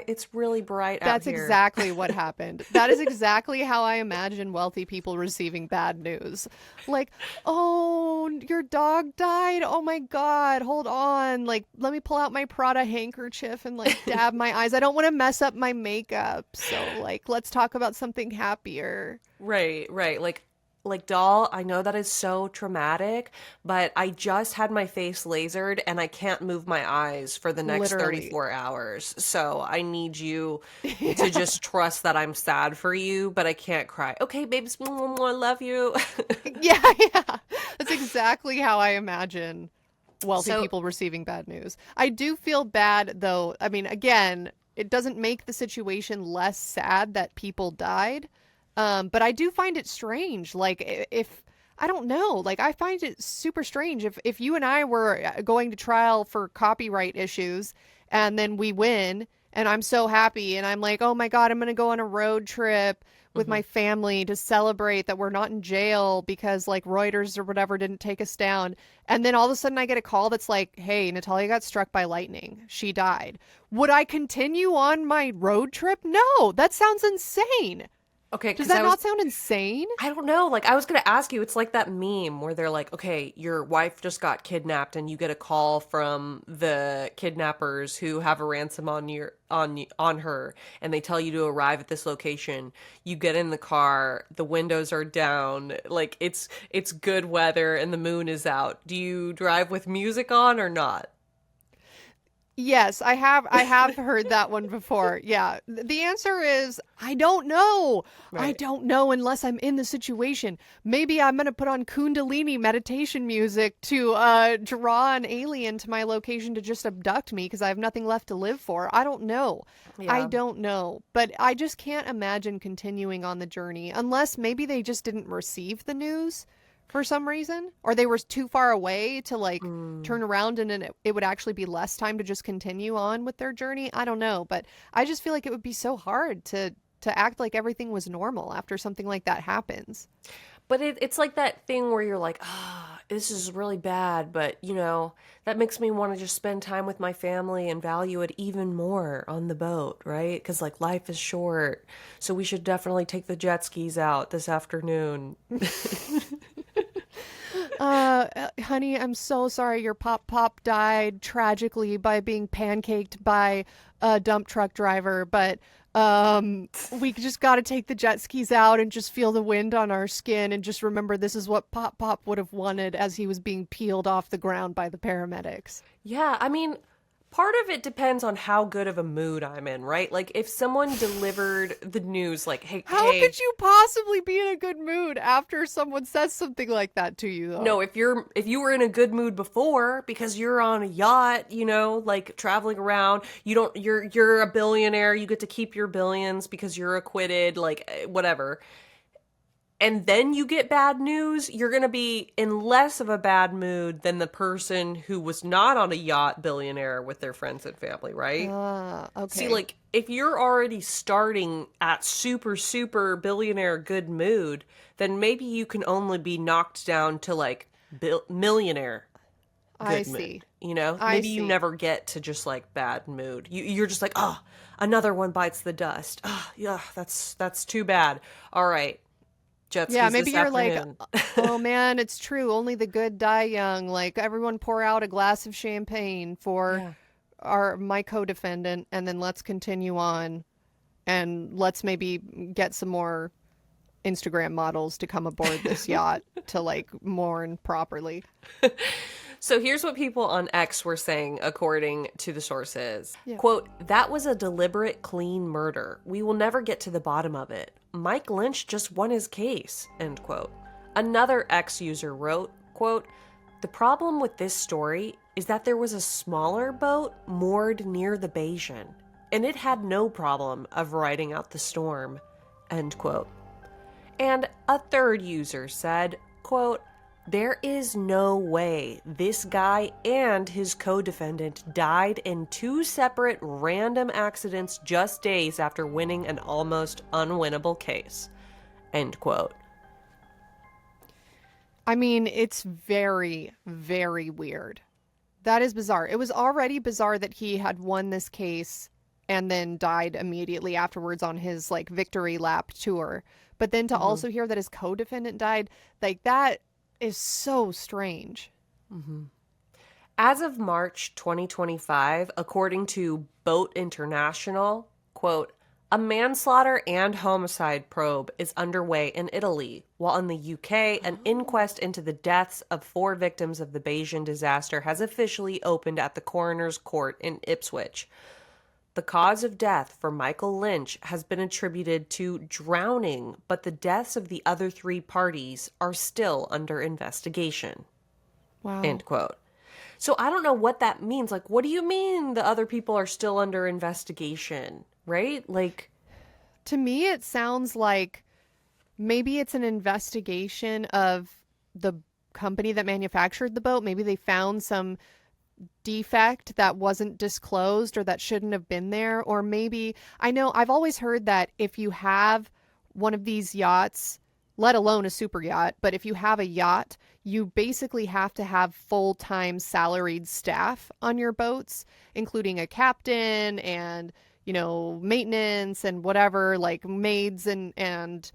It's really bright out That's here. exactly what happened. That is exactly how I imagine wealthy people receiving bad news. Like, oh, your dog died? Oh my God, hold on. Like, let me pull out my Prada handkerchief and like dab my eyes. I don't want to mess up my makeup. So, like, let's talk about something happier. Right, right. Like doll, I know that is so traumatic, but I just had my face lasered and I can't move my eyes for the next Literally. 34 hours. So I need you to Yeah. just trust that I'm sad for you, but I can't cry. Okay, babes, I love you. Yeah, yeah. That's exactly how I imagine wealthy So, people receiving bad news. I do feel bad, though. I mean, again, it doesn't make the situation less sad that people died. But I do find it strange. Like, if I don't know, like, I find it super strange if you and I were going to trial for copyright issues and then we win and I'm so happy and I'm like, oh my God, I'm going to go on a road trip with mhm. my family to celebrate that we're not in jail because like Reuters or whatever didn't take us down. And then all of a sudden I get a call that's like, hey, Natalia got struck by lightning. She died. Would I continue on my road trip? No, that sounds insane. Okay, Does because that not sound insane? I don't know. Like, I was going to ask you, it's like that meme where they're like, okay, your wife just got kidnapped and you get a call from the kidnappers who have a ransom on her and they tell you to arrive at this location. You get in the car, the windows are down, like it's good weather and the moon is out. Do you drive with music on or not? Yes, I have heard that one before. Yeah. The answer is I don't know. I Right. don't know unless I'm in the situation. Maybe I'm going to put on Kundalini meditation music to draw an alien to my location to just abduct me because I have nothing left to live for. I don't know. I Yeah. don't know. But I just can't imagine continuing on the journey unless maybe they just didn't receive the news for some reason, or they were too far away to like Mm. turn around and then it would actually be less time to just continue on with their journey. I don't know, but I just feel like it would be so hard to act like everything was normal after something like that happens. But it's like that thing where you're like, ah, this is really bad, but that makes me want to just spend time with my family and value it even more on the boat, right? Because like life is short, so we should definitely take the jet skis out this afternoon. Honey, I'm so sorry your pop died tragically by being pancaked by a dump truck driver, but we just got to take the jet skis out and just feel the wind on our skin and just remember this is what Pop would have wanted as he was being peeled off the ground by the paramedics. Yeah, I mean, part of it depends on how good of a mood I'm in, right? Like if someone delivered the news like, "Hey, How hey, could you possibly be in a good mood after someone says something like that to you, though? no, if you were in a good mood before because you're on a yacht, like traveling around, you're a billionaire, you get to keep your billions because you're acquitted, like whatever. And then you get bad news, you're going to be in less of a bad mood than the person who was not on a yacht billionaire with their friends and family, right? Ah, See, okay. like, if you're already starting at super, super billionaire good mood, then maybe you can only be knocked down to, like, millionaire I good mood. see. you know? I Maybe you see. never get to just like bad mood. You're just like, oh, another one bites the dust. Oh, yeah, that's too bad. All right, jet Yeah, skis maybe this you're like, afternoon. oh man, it's true. Only the good die young. Like everyone pour out a glass of champagne for Yeah. my co-defendant, and then let's continue on, and let's maybe get some more Instagram models to come aboard this yacht to like mourn properly. So here's what people on X were saying, according to the sources. Yeah. Quote, that was a deliberate, clean murder. We will never get to the bottom of it. Mike Lynch just won his case, end quote. Another X user wrote, quote, the problem with this story is that there was a smaller boat moored near the Bayesian, and it had no problem of riding out the storm, end quote. And a third user said, quote, there is no way this guy and his co-defendant died in two separate random accidents just days after winning an almost unwinnable case. End quote. I mean, it's very, very weird. That is bizarre. It was already bizarre that he had won this case and then died immediately afterwards on his like victory lap tour. But then to also hear that his co-defendant died, like that is so strange. As of March 2025, according to Boat International, quote, a manslaughter and homicide probe is underway in Italy, while in the UK, an inquest into the deaths of 4 victims of the Bayesian disaster has officially opened at the coroner's court in Ipswich. The cause of death for Michael Lynch has been attributed to drowning, but the deaths of the other 3 parties are still under investigation. Wow. End quote. So I don't know what that means. Like, what do you mean the other people are still under investigation, right? Like, To me, it sounds like maybe it's an investigation of the company that manufactured the boat. Maybe they found some defect that wasn't disclosed or that shouldn't have been there. Or maybe, I know I've always heard that if you have one of these yachts, let alone a super yacht, but if you have a yacht, you basically have to have full-time salaried staff on your boats, including a captain and, you know, maintenance and whatever, like maids and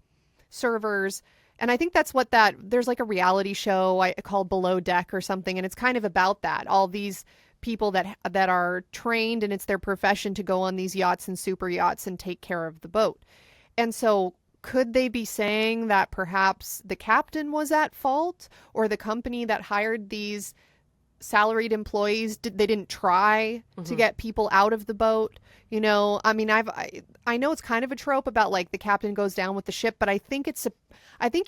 servers. And I think that's what there's like a reality show called Below Deck or something, and it's kind of about that. All these people that are trained and it's their profession to go on these yachts and super yachts and take care of the boat. And so could they be saying that perhaps the captain was at fault, or the company that hired these salaried employees they didn't try to get people out of the boat? You know, I mean, I know it's kind of a trope about like the captain goes down with the ship, but I think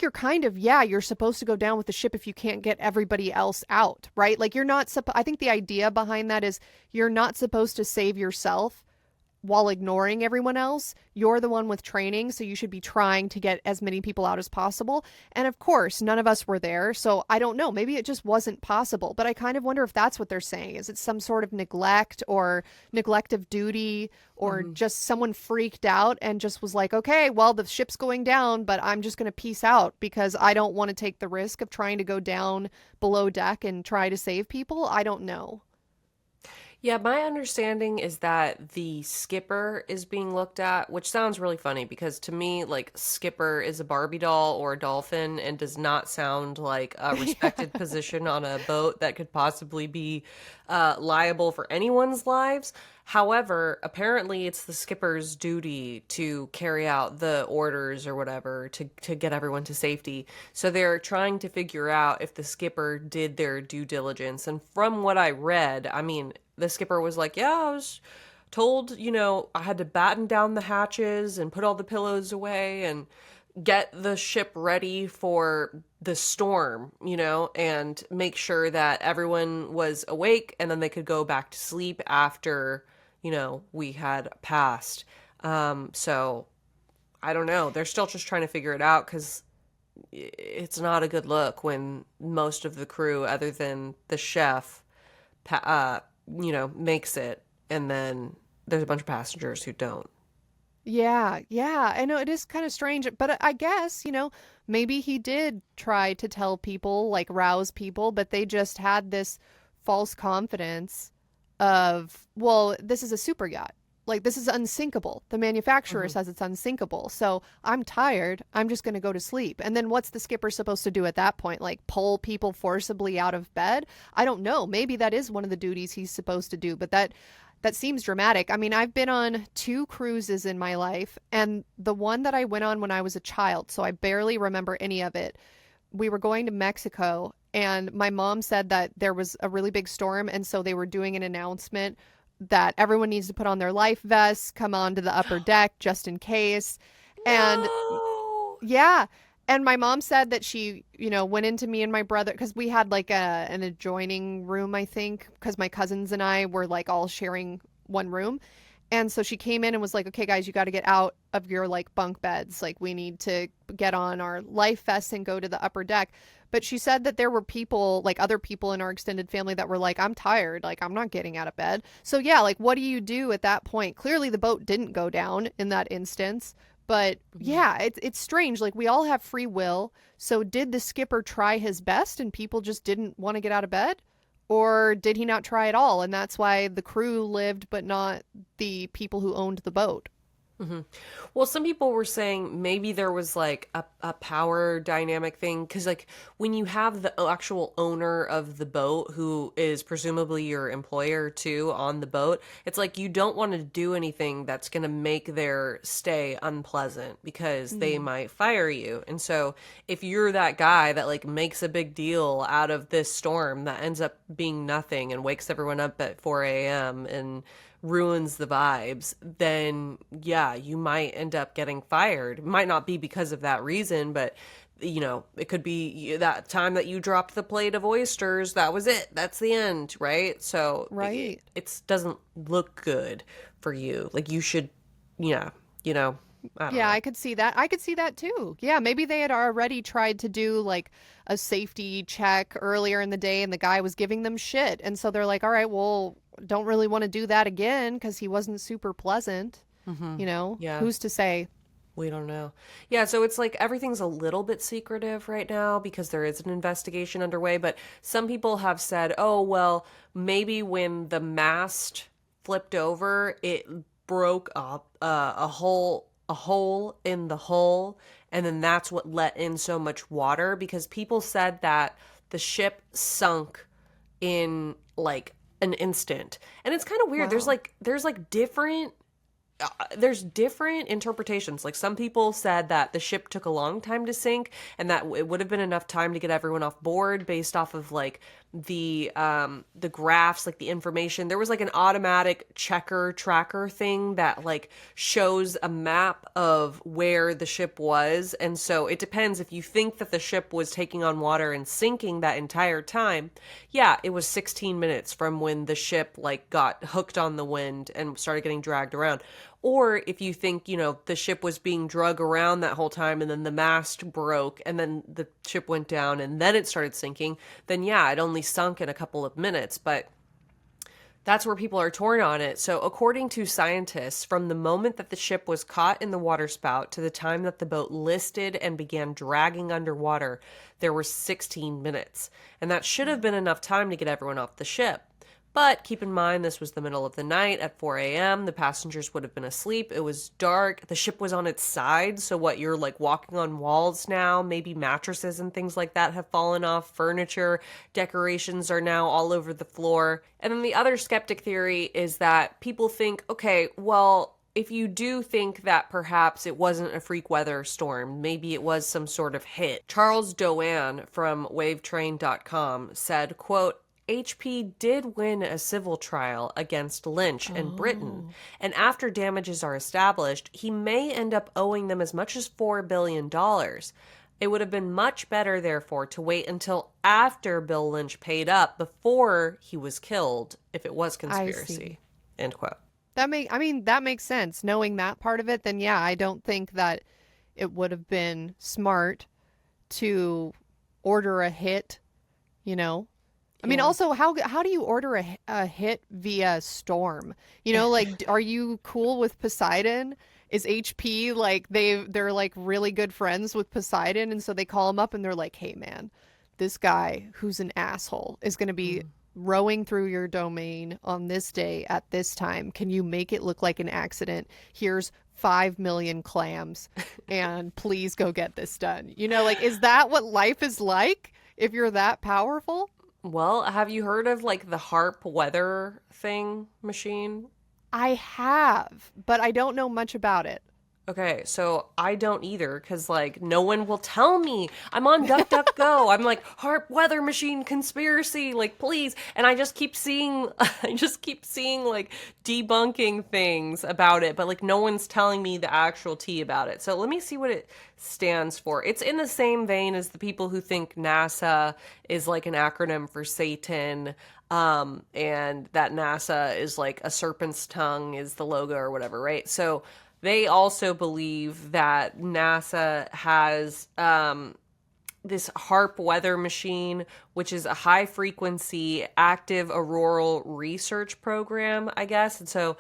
you're kind of, you're supposed to go down with the ship if you can't get everybody else out, right? Like you're not I think the idea behind that is you're not supposed to save yourself while ignoring everyone else. You're the one with training, so you should be trying to get as many people out as possible. And of course, none of us were there, so I don't know. Maybe it just wasn't possible. But I kind of wonder if that's what they're saying. Is it some sort of neglect or neglect of duty, or just someone freaked out and just was like, okay, well, the ship's going down, but I'm just going to peace out because I don't want to take the risk of trying to go down below deck and try to save people? I don't know. yeah, my understanding is that the skipper is being looked at, which sounds really funny because to me, like, skipper is a Barbie doll or a dolphin and does not sound like a respected position on a boat that could possibly be liable for anyone's lives. However, apparently it's the skipper's duty to carry out the orders or whatever to get everyone to safety. So they're trying to figure out if the skipper did their due diligence. And from what I read, I mean, the skipper was like, yeah, I was told, you know, I had to batten down the hatches and put all the pillows away and get the ship ready for the storm, you know, and make sure that everyone was awake and then they could go back to sleep after, you know, we had passed. So I don't know. They're still just trying to figure it out because it's not a good look when most of the crew, other than the chef, you know, makes it, and then there's a bunch of passengers who don't. Yeah, I know it is kind of strange, but I guess, you know, maybe he did try to tell people, like rouse people, but they just had this false confidence of, well, this is a super yacht. Like, this is unsinkable. The manufacturer says it's unsinkable. So I'm tired. I'm just going to go to sleep. And then what's the skipper supposed to do at that point? Like, pull people forcibly out of bed? I don't know. Maybe that is one of the duties he's supposed to do. But that seems dramatic. I mean, I've been on 2 cruises in my life. And the one that I went on when I was a child, so I barely remember any of it. We were going to Mexico. And my mom said that there was a really big storm. And so they were doing an announcement that everyone needs to put on their life vests, come onto the upper deck just in case. And yeah. And my mom said that she, went into me and my brother, because we had like an adjoining room, I think, because my cousins and I were like all sharing one room. And so she came in and was like, okay, guys, you got to get out of your like bunk beds. Like, we need to get on our life vests and go to the upper deck. But she said that there were people, like other people in our extended family that were like, I'm tired. Like, I'm not getting out of bed. So yeah, like, what do you do at that point? Clearly the boat didn't go down in that instance. But yeah, it's strange. Like, we all have free will. So did the skipper try his best and people just didn't want to get out of bed? Or did he not try at all? And that's why the crew lived, but not the people who owned the boat. Well, some people were saying maybe there was like a power dynamic thing, because like when you have the actual owner of the boat, who is presumably your employer too on the boat, it's like you don't want to do anything that's going to make their stay unpleasant, because they might fire you. And so if you're that guy that like makes a big deal out of this storm that ends up being nothing and wakes everyone up at 4 a.m. and ruins the vibes, then yeah, you might end up getting fired. It might not be because of that reason, but it could be that time that you dropped the plate of oysters. That was it. That's the end, right? So right, it doesn't look good for you. Like, you should, I don't know. I could see that. I could see that too. Yeah, maybe they had already tried to do like a safety check earlier in the day and the guy was giving them shit. And so they're like, all right, well, don't really want to do that again because he wasn't super pleasant. Yeah. Who's to say? We don't know. Yeah, so it's like everything's a little bit secretive right now because there is an investigation underway. But some people have said, oh, well, maybe when the mast flipped over, it broke up a hole in the hull, and then that's what let in so much water, because people said that the ship sunk in like an instant. And it's kind of weird. Wow. There's different interpretations. Like, some people said that the ship took a long time to sink and that it would have been enough time to get everyone off board based off of like the graphs, like the information. There was like an automatic tracker thing that like shows a map of where the ship was. And so it depends. If you think that the ship was taking on water and sinking that entire time, yeah, it was 16 minutes from when the ship like got hooked on the wind and started getting dragged around. Or if you think, the ship was being drug around that whole time and then the mast broke and then the ship went down and then it started sinking, then yeah, it only sunk in a couple of minutes. But that's where people are torn on it. So according to scientists, from the moment that the ship was caught in the waterspout to the time that the boat listed and began dragging underwater, there were 16 minutes. And that should have been enough time to get everyone off the ship. But keep in mind, this was the middle of the night at 4 a.m. The passengers would have been asleep. It was dark. The ship was on its side. So what, you're like walking on walls now? Maybe mattresses and things like that have fallen off. Furniture, decorations are now all over the floor. And then the other skeptic theory is that people think, okay, well, if you do think that perhaps it wasn't a freak weather storm, maybe it was some sort of hit. Charles Doan from wavetrain.com said, quote, HP did win a civil trial against Lynch in Britain, and after damages are established, he may end up owing them as much as $4 billion. It would have been much better, therefore, to wait until after Bill Lynch paid up before he was killed, if it was conspiracy. End quote. That makes sense. Knowing that part of it, then yeah, I don't think that it would have been smart to order a hit, I mean, also, how do you order a hit via storm? Like, are you cool with Poseidon? Is HP like they're like really good friends with Poseidon, and so they call him up and they're like, hey man, this guy who's an asshole is going to be rowing through your domain on this day at this time. Can you make it look like an accident? Here's 5 million clams and please go get this done. You know, like, is that what life is like if you're that powerful? Well, have you heard of like the HARP weather thing machine? I have, but I don't know much about it. Okay, so I don't either because like no one will tell me. I'm on DuckDuckGo. I'm like HARP weather machine conspiracy, like please. And I just keep seeing like debunking things about it, but like no one's telling me the actual tea about it. So let me see what it stands for. It's in the same vein as the people who think NASA is like an acronym for Satan. And that NASA is like a serpent's tongue is the logo or whatever, right? So they also believe that NASA has this HARP weather machine, which is a high frequency active auroral research program, I guess. And so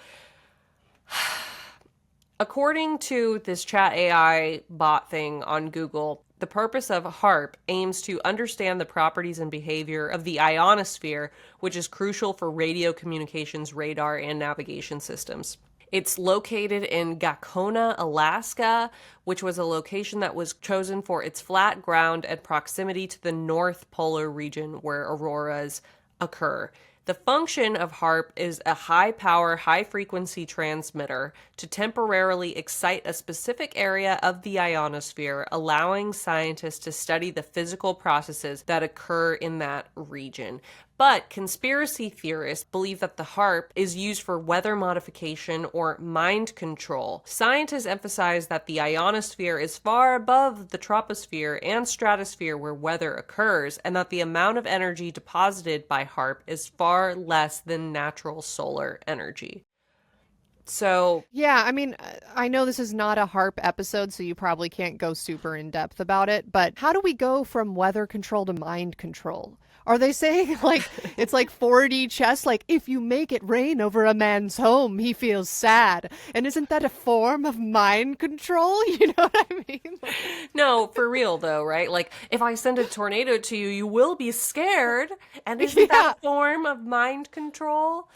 according to this chat AI bot thing on Google, the purpose of HARP aims to understand the properties and behavior of the ionosphere, which is crucial for radio communications, radar, and navigation systems. It's located in Gacona, Alaska, which was a location that was chosen for its flat ground and proximity to the North Polar region where auroras occur. The function of HARP is a high-power, high-frequency transmitter to temporarily excite a specific area of the ionosphere, allowing scientists to study the physical processes that occur in that region. But conspiracy theorists believe that the HARP is used for weather modification or mind control. Scientists emphasize that the ionosphere is far above the troposphere and stratosphere where weather occurs, and that the amount of energy deposited by HARP is far less than natural solar energy. So, yeah, I mean, I know this is not a HARP episode, so you probably can't go super in depth about it, but how do we go from weather control to mind control? Are they saying like it's like 4D chess, like if you make it rain over a man's home, he feels sad? And isn't that a form of mind control? You know what I mean? No, for real though, right? Like if I send a tornado to you, you will be scared. And isn't that a form of mind control?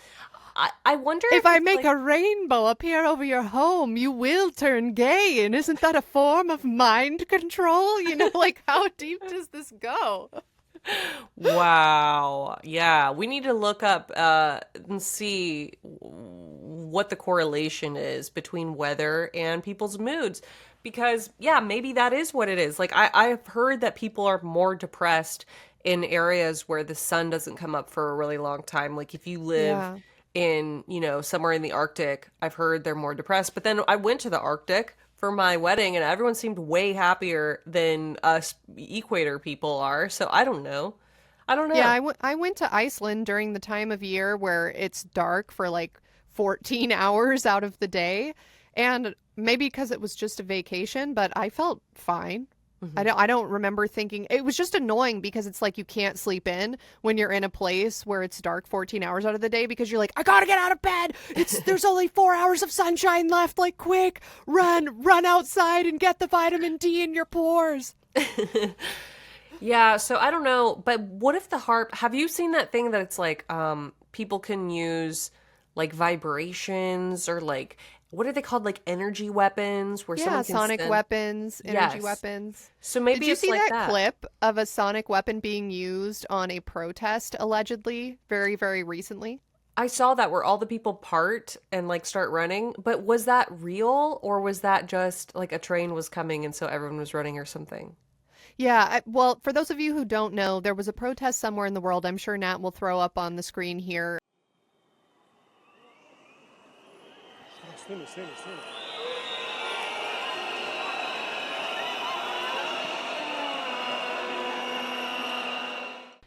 I wonder if I make a rainbow appear over your home, you will turn gay. And isn't that a form of mind control? You know, like how deep does this go? Wow. Yeah, we need to look up and see what the correlation is between weather and people's moods. Because, yeah, maybe that is what it is. Like, I've heard that people are more depressed in areas where the sun doesn't come up for a really long time. Like, if you live in, you know, somewhere in the Arctic, I've heard they're more depressed. But then I went to the Arctic for my wedding, and everyone seemed way happier than us equator people are. So I don't know. Yeah, I went to Iceland during the time of year where it's dark for like 14 hours out of the day. And maybe because it was just a vacation, but I felt fine. I don't remember thinking it was just annoying because it's like you can't sleep in when you're in a place where it's dark 14 hours out of the day because you're like, I gotta get out of bed. There's only 4 hours of sunshine left. Like, quick, run outside and get the vitamin D in your pores. Yeah, so I don't know, but what if the HARP, have you seen that thing that it's like people can use like vibrations or like, what are they called? Like energy weapons where someone can sonic weapons, energy weapons. So maybe Did you it's see like that clip of a sonic weapon being used on a protest allegedly very, very recently? I saw that where all the people part and like start running, but was that real or was that just like a train was coming and so everyone was running or something? Yeah, well, for those of you who don't know, there was a protest somewhere in the world. I'm sure Nat will throw up on the screen here.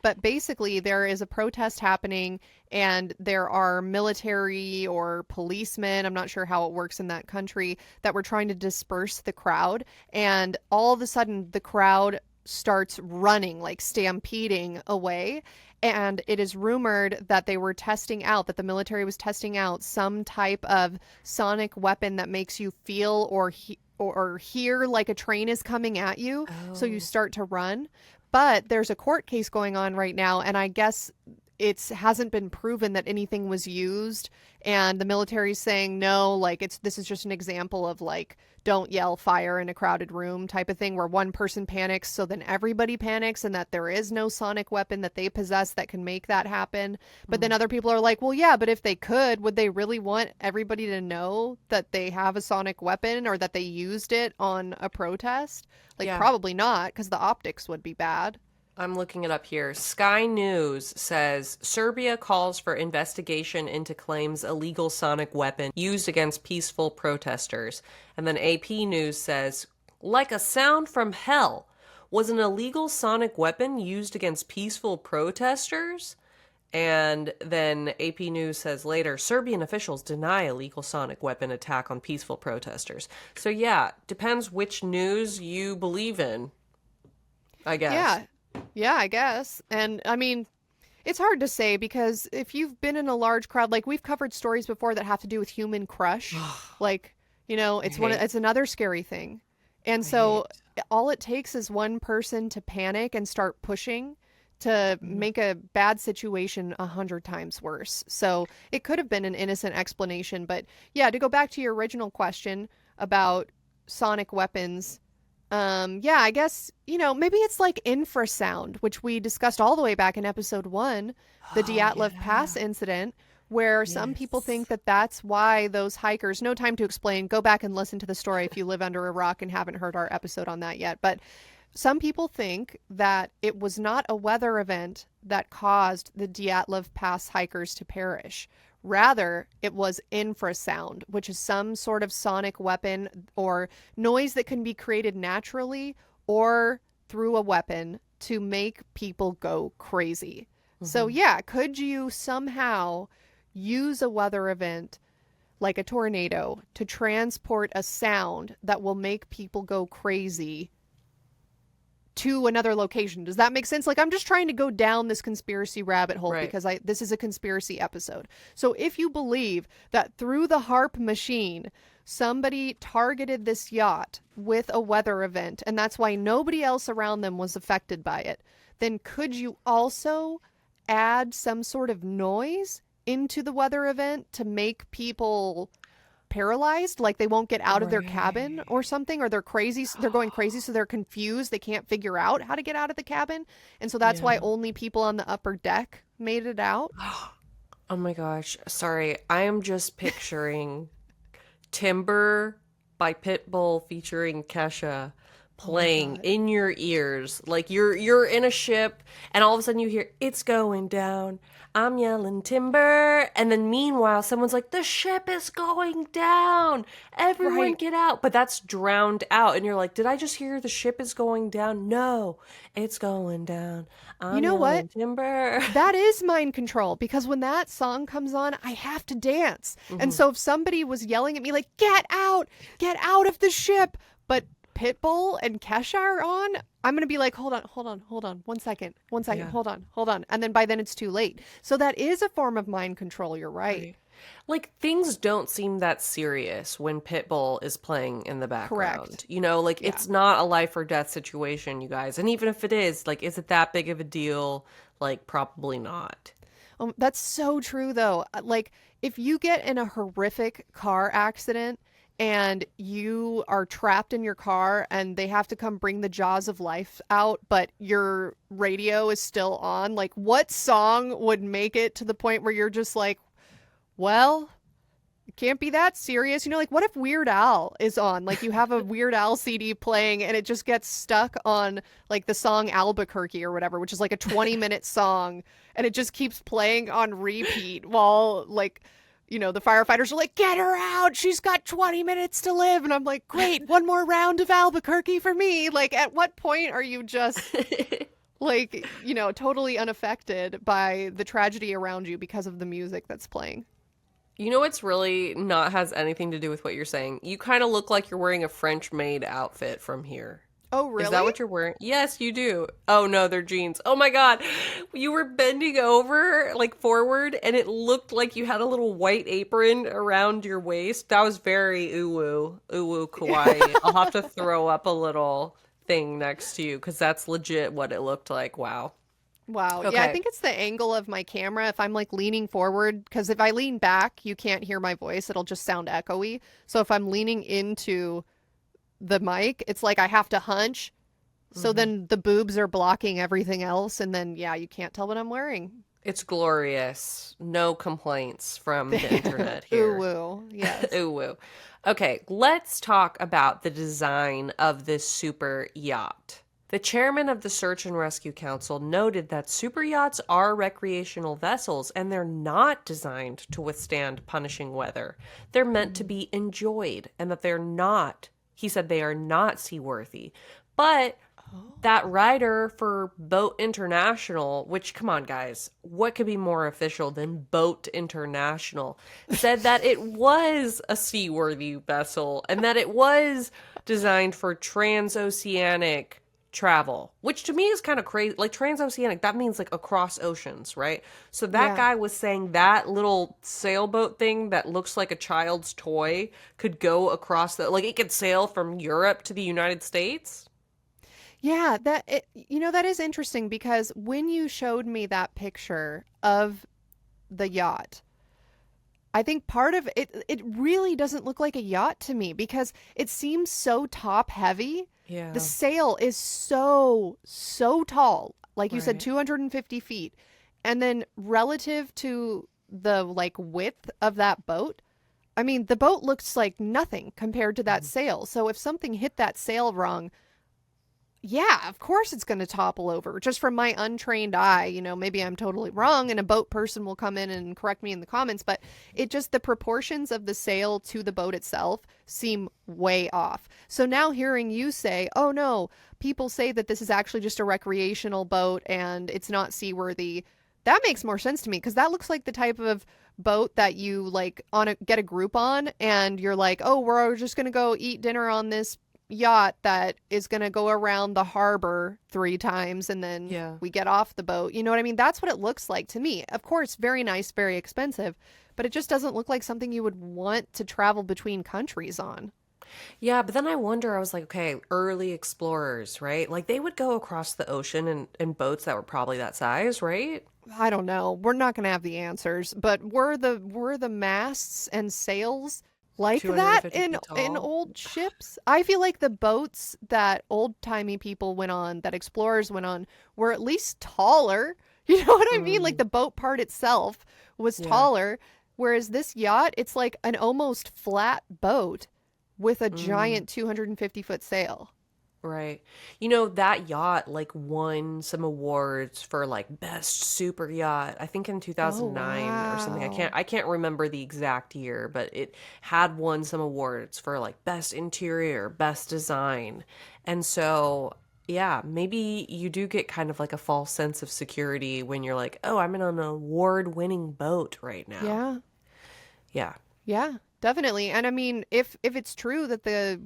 But basically, there is a protest happening, and there are military or policemen, I'm not sure how it works in that country, that were trying to disperse the crowd. And all of a sudden, the crowd starts running, like stampeding away. And it is rumored that they were testing out, that the military was testing out some type of sonic weapon that makes you feel or hear like a train is coming at you. So you start to run. But there's a court case going on right now, and I guess it hasn't been proven that anything was used, and the military's saying no, like this is just an example of like don't yell fire in a crowded room type of thing where one person panics so then everybody panics, and that there is no sonic weapon that they possess that can make that happen. But then other people are like, well, yeah, but if they could, would they really want everybody to know that they have a sonic weapon or that they used it on a protest? Like, probably not, because the optics would be bad. I'm looking it up here. Sky News says Serbia calls for investigation into claims illegal sonic weapon used against peaceful protesters. And then AP News says, like a sound from hell, was an illegal sonic weapon used against peaceful protesters? And then AP News says later, Serbian officials deny illegal sonic weapon attack on peaceful protesters. So yeah, depends which news you believe in, I guess. Yeah, I guess. And I mean, it's hard to say because if you've been in a large crowd, like we've covered stories before that have to do with human crush, like, it's another scary thing. And so all it takes is one person to panic and start pushing to make a bad situation 100 times worse. So it could have been an innocent explanation. But yeah, to go back to your original question about sonic weapons, I guess, maybe it's like infrasound, which we discussed all the way back in episode 1, the Dyatlov Pass incident, where some people think that that's why those hikers, no time to explain, go back and listen to the story if you live under a rock and haven't heard our episode on that yet. But some people think that it was not a weather event that caused the Dyatlov Pass hikers to perish. Rather, it was infrasound, which is some sort of sonic weapon or noise that can be created naturally or through a weapon to make people go crazy. So yeah, could you somehow use a weather event like a tornado to transport a sound that will make people go crazy to another location? Does that make sense? Like, I'm just trying to go down this conspiracy rabbit hole because this is a conspiracy episode. So if you believe that through the HARP machine, somebody targeted this yacht with a weather event, and that's why nobody else around them was affected by it, then could you also add some sort of noise into the weather event to make people paralyzed, like they won't get out of their cabin or something, or they're going crazy, so they're confused, they can't figure out how to get out of the cabin, and so that's why only people on the upper deck made it out? Oh my gosh, sorry, I am just picturing Timber by Pitbull featuring Kesha playing in your ears, like you're in a ship and all of a sudden you hear it's going down, I'm yelling timber, and then meanwhile someone's like, the ship is going down, everyone get out, but that's drowned out, and you're like, did I just hear the ship is going down? No, it's going down, I'm yelling timber. That is mind control, because when that song comes on, I have to dance. And so if somebody was yelling at me like, get out of the ship, but Pitbull and Kesha are on, I'm going to be like, hold on, one second, hold on. And then by then it's too late. So that is a form of mind control. You're right. Like, things don't seem that serious when Pitbull is playing in the background. Correct. It's not a life or death situation, you guys. And even if it is, like, is it that big of a deal? Like, probably not. That's so true, though. Like, if you get in a horrific car accident and you are trapped in your car and they have to come bring the jaws of life out, but your radio is still on, like, what song would make it to the point where you're just like, well, it can't be that serious? Like, what if Weird Al is on? Like, you have a Weird Al CD playing and it just gets stuck on, like, the song Albuquerque or whatever, which is like a 20-minute song, and it just keeps playing on repeat while, like, the firefighters are like, get her out, she's got 20 minutes to live. And I'm like, great, one more round of Albuquerque for me. Like, at what point are you just like, totally unaffected by the tragedy around you because of the music that's playing? It's really not has anything to do with what you're saying. You kind of look like you're wearing a French maid outfit from here. Oh, really? Is that what you're wearing? Yes, you do. Oh, no, they're jeans. Oh, my God. You were bending over, like, forward, and it looked like you had a little white apron around your waist. That was very uwu kawaii. I'll have to throw up a little thing next to you, because that's legit what it looked like. Wow. Wow. Yeah, I Okay. think it's the angle of my camera. If I'm like leaning forward, because if I lean back, you can't hear my voice. It'll just sound echoey. So if I'm leaning into the mic, it's like I have to hunch. So Mhm. then the boobs are blocking everything else. And then, yeah, you can't tell what I'm wearing. It's glorious. No complaints from the internet Ooh, here. woo. Yes. Ooh, woo. Okay, let's talk about the design of this super yacht. The chairman of the Search and Rescue Council noted that super yachts are recreational vessels and they're not designed to withstand punishing weather. They're meant to be enjoyed and that they're not, he said they are not seaworthy. But that writer for Boat International, which, come on, guys, what could be more official than Boat International, said that it was a seaworthy vessel and that it was designed for transoceanic travel, which to me is kind of crazy. Like, transoceanic, that means like across oceans, right? So that Yeah. guy was saying that little sailboat thing that looks like a child's toy could go across like it could sail from Europe to the United States. Yeah, that is interesting because when you showed me that picture of the yacht, I think part of it really doesn't look like a yacht to me because it seems so top heavy. The Yeah. sail is so tall. Like you said, Right. 250 feet. And then relative to the like width of that boat, I mean, the boat looks like nothing compared to that sail. So if something hit that sail wrong, yeah, of course it's going to topple over. Just from my untrained eye, maybe I'm totally wrong and a boat person will come in and correct me in the comments, but the proportions of the sail to the boat itself seem way off. So now hearing you say, oh no, people say that this is actually just a recreational boat and it's not seaworthy, that makes more sense to me because that looks like the type of boat that you like get a group on and you're like, oh, we're just going to go eat dinner on this yacht that is going to go around the harbor 3 times and then Yeah. we get off the boat. You know what I mean? That's what it looks like to me. Of course, very nice, very expensive, but it just doesn't look like something you would want to travel between countries on. Yeah, but then I wonder, I was like, okay, early explorers, right? Like they would go across the ocean in boats that were probably that size, right? I don't know. We're not going to have the answers, but were the masts and sails like that 250 in feet tall. old ships? I feel like the boats that old-timey people went on, that explorers went on, were at least taller. You know what I mean? Like Mm, the boat part itself was yeah. taller, whereas this yacht, it's like an almost flat boat with a Mm, giant 250-foot sail. right. You know, that yacht like won some awards for like best super yacht, I think in Oh, 2009 or something. I can't wow. I can't remember the exact year, but it had won some awards for like best interior, best design. And so, yeah, maybe you do get kind of like a false sense of security when you're like, "Oh, I'm in an award-winning boat right now." Yeah. Yeah. Yeah, definitely. And I mean, if it's true that the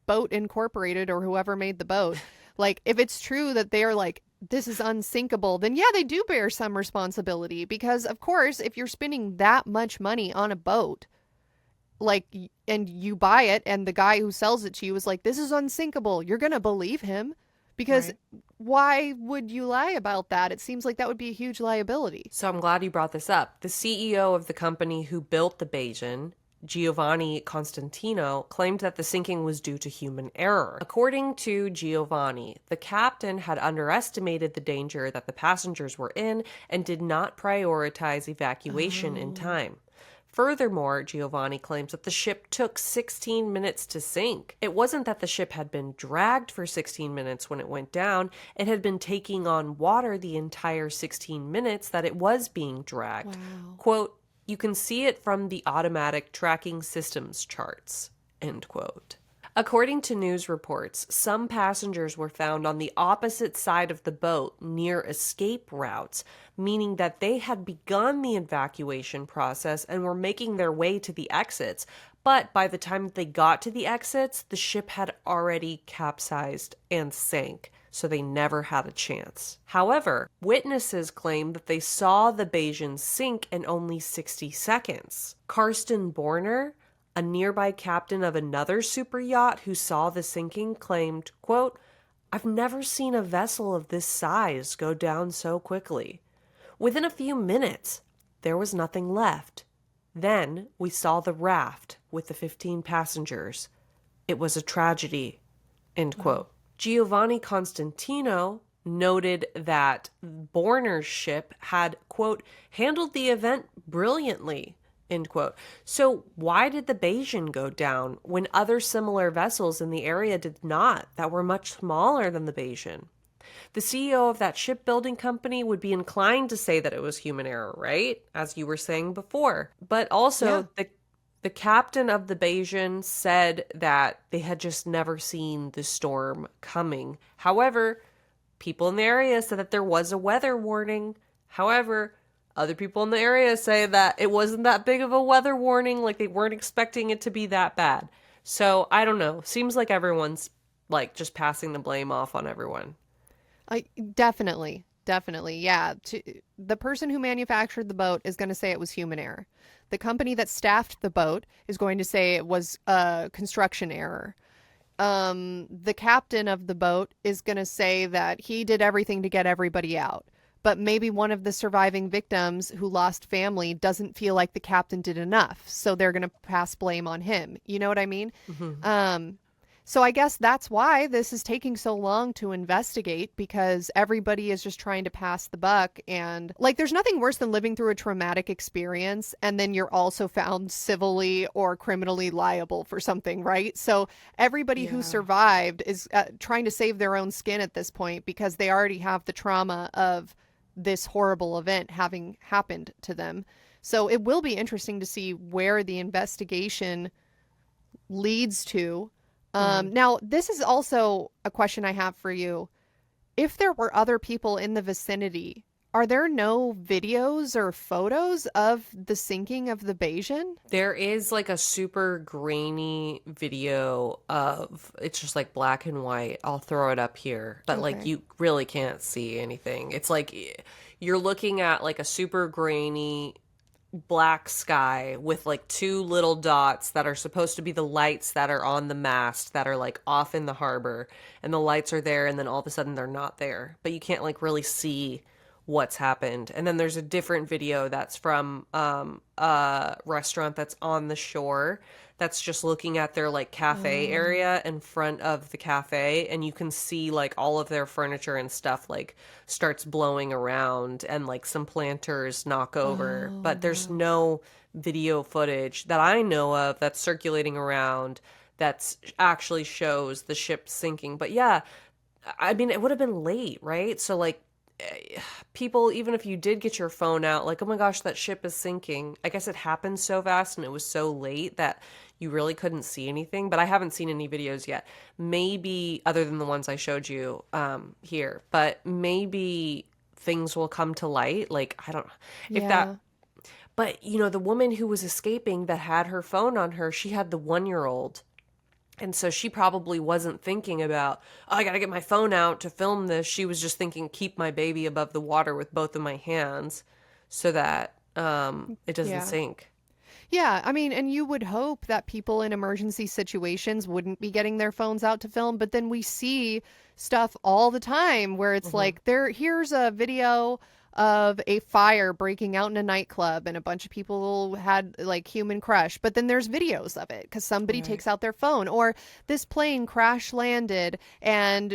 boat incorporated or whoever made the boat, like if it's true that they're like this is unsinkable, then yeah, they do bear some responsibility because of course, if you're spending that much money on a boat, and you buy it and the guy who sells it to you is like this is unsinkable, you're going to believe him because Right. why would you lie about that? It seems like that would be a huge liability. So I'm glad you brought this up. The CEO of the company who built the Bayesian, Giovanni Constantino, claimed that the sinking was due to human error. According to Giovanni, the captain had underestimated the danger that the passengers were in and did not prioritize evacuation in Oh. time. Furthermore, Giovanni claims that the ship took 16 minutes to sink. It wasn't that the ship had been dragged for 16 minutes when it went down, it had been taking on water the entire 16 minutes that it was being dragged. Wow. Quote, you can see it from the automatic tracking systems charts, end quote. According to news reports, some passengers were found on the opposite side of the boat near escape routes, meaning that they had begun the evacuation process and were making their way to the exits. But by the time that they got to the exits, the ship had already capsized and sank, so they never had a chance. However, witnesses claim that they saw the Bayesian sink in only 60 seconds. Karsten Borner, a nearby captain of another super yacht who saw the sinking, claimed, quote, I've never seen a vessel of this size go down so quickly. Within a few minutes, there was nothing left. Then we saw the raft with the 15 passengers. It was a tragedy." End quote. Giovanni Constantino noted that Byrnes' ship had, quote, "handled the event brilliantly," end quote. So why did the Bayesian go down when other similar vessels in the area did not, that were much smaller than the Bayesian? The CEO of that shipbuilding company would be inclined to say that it was human error, right? As you were saying before. But also, the captain of the Bayesian said that they had just never seen the storm coming. However, people in the area said that there was a weather warning. However, other people in the area say that it wasn't that big of a weather warning, like they weren't expecting it to be that bad. So, I don't know. Seems like everyone's like just passing the blame off on everyone. Definitely. Yeah. The person who manufactured the boat is going to say it was human error. The company that staffed the boat is going to say it was a construction error. The captain of the boat is going to say that he did everything to get everybody out. But maybe one of the surviving victims who lost family doesn't feel like the captain did enough. So they're going to pass blame on him. You know what I mean? Mm-hmm. So I guess that's why this is taking so long to investigate, because everybody is just trying to pass the buck. And like, there's nothing worse than living through a traumatic experience and then you're also found civilly or criminally liable for something, right? So everybody who survived is trying to save their own skin at this point because they already have the trauma of this horrible event having happened to them. So it will be interesting to see where the investigation leads to. Now, this is also a question I have for you. If there were other people in the vicinity, are there no videos or photos of the sinking of the Bayesian? There is like a super grainy video of, it's just like black and white. I'll throw it up here, but like you really can't see anything. It's like you're looking at like a super grainy black sky with like two little dots that are supposed to be the lights that are on the mast that are like off in the harbor, and the lights are there and then all of a sudden they're not there, but you can't like really see what's happened. And then there's a different video that's from a restaurant that's on the shore that's just looking at their like cafe area in front of the cafe, and you can see like all of their furniture and stuff like starts blowing around and like some planters knock over. But there's no video footage that I know of that's circulating around that's actually shows the ship sinking. But yeah, I mean, it would have been late, right? So like people, even if you did get your phone out, like, oh my gosh, that ship is sinking. I guess it happened so fast and it was so late that you really couldn't see anything. But I haven't seen any videos yet. Maybe other than the ones I showed you here. But maybe things will come to light. Like, I don't know if that. But, you know, the woman who was escaping that had her phone on her, she had the 1-year-old. And so she probably wasn't thinking about, oh, I got to get my phone out to film this. She was just thinking, keep my baby above the water with both of my hands so that it doesn't sink. Yeah, I mean, and you would hope that people in emergency situations wouldn't be getting their phones out to film, but then we see stuff all the time where it's like, here's a video of a fire breaking out in a nightclub and a bunch of people had like human crush, but then there's videos of it because somebody takes out their phone, or this plane crash landed and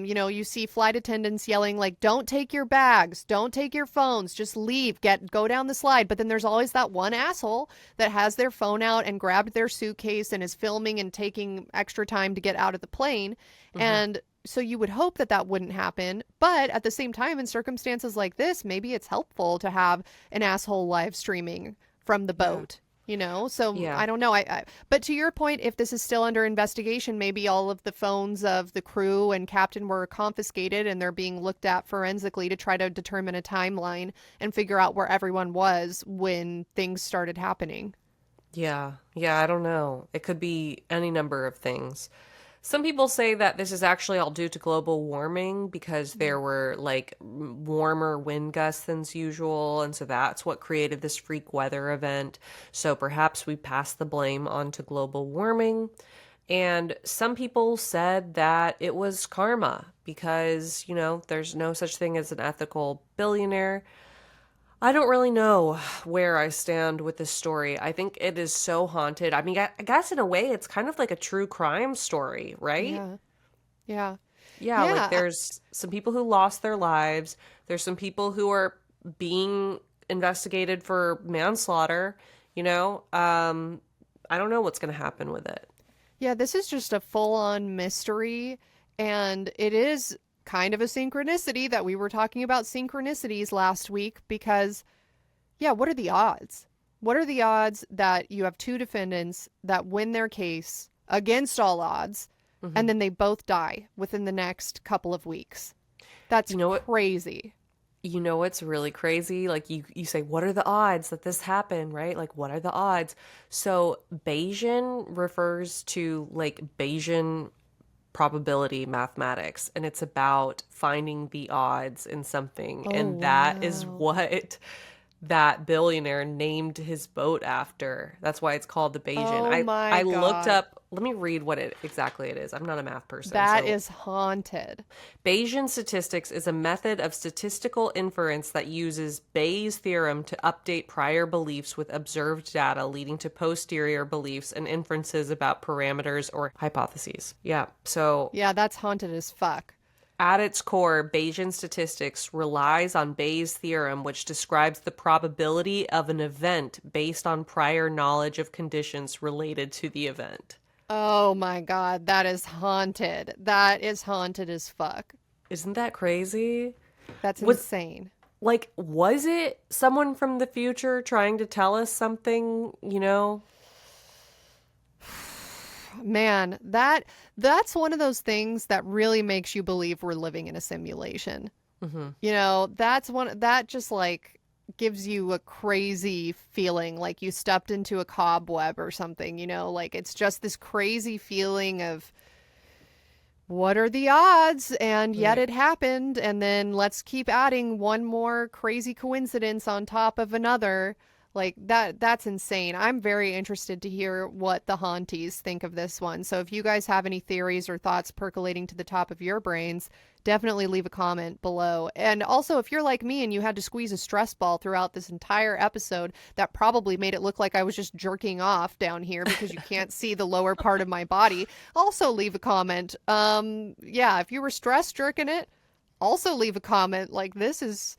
you know, you see flight attendants yelling like, don't take your bags, don't take your phones, just leave, go down the slide. But then there's always that one asshole that has their phone out and grabbed their suitcase and is filming and taking extra time to get out of the plane. And so you would hope that that wouldn't happen. But at the same time, in circumstances like this, maybe it's helpful to have an asshole live streaming from the boat, you know? So I don't know. But to your point, if this is still under investigation, maybe all of the phones of the crew and captain were confiscated and they're being looked at forensically to try to determine a timeline and figure out where everyone was when things started happening. Yeah, I don't know. It could be any number of things. Some people say that this is actually all due to global warming because there were like warmer wind gusts than usual. And so that's what created this freak weather event. So perhaps we pass the blame on to global warming. And some people said that it was karma because, there's no such thing as an ethical billionaire. I don't really know where I stand with this story. I think it is so haunted. I mean, I guess in a way, it's kind of like a true crime story, right? Yeah. Yeah. Yeah, like Yeah. there's some people who lost their lives. There's some people who are being investigated for manslaughter, I don't know what's going to happen with it. Yeah, this is just a full-on mystery, and it is kind of a synchronicity that we were talking about synchronicities last week because, yeah, what are the odds? What are the odds that you have two defendants that win their case against all odds, and then they both die within the next couple of weeks? That's crazy. You know what's really crazy? Like you say, what are the odds that this happened, right? Like, what are the odds? So Bayesian refers to like Bayesian probability mathematics, and it's about finding the odds in something. And that is what that billionaire named his boat after. That's why it's called the Bayesian. Oh my I God. looked up, let me read what it exactly it is. I'm not a math person. That is haunted. Bayesian statistics is a method of statistical inference that uses Bayes' theorem to update prior beliefs with observed data, leading to posterior beliefs and inferences about parameters or hypotheses. Yeah, so Yeah, that's haunted as fuck. at its core, Bayesian statistics relies on Bayes' theorem, which describes the probability of an event based on prior knowledge of conditions related to the event. Oh my God, that is haunted. That is haunted as fuck. Isn't that crazy? That's insane. Like, was it someone from the future trying to tell us something, Man, that's one of those things that really makes you believe we're living in a simulation. That just like gives you a crazy feeling like you stepped into a cobweb or something, like it's just this crazy feeling of what are the odds? And yet it happened. And then let's keep adding one more crazy coincidence on top of another. Like that's insane. I'm very interested to hear what the haunties think of this one. So if you guys have any theories or thoughts percolating to the top of your brains, definitely leave a comment below. And also, if you're like me and you had to squeeze a stress ball throughout this entire episode, that probably made it look like I was just jerking off down here because you can't see the lower part of my body, also leave a comment. Yeah, if you were stress jerking it, also leave a comment. Like this is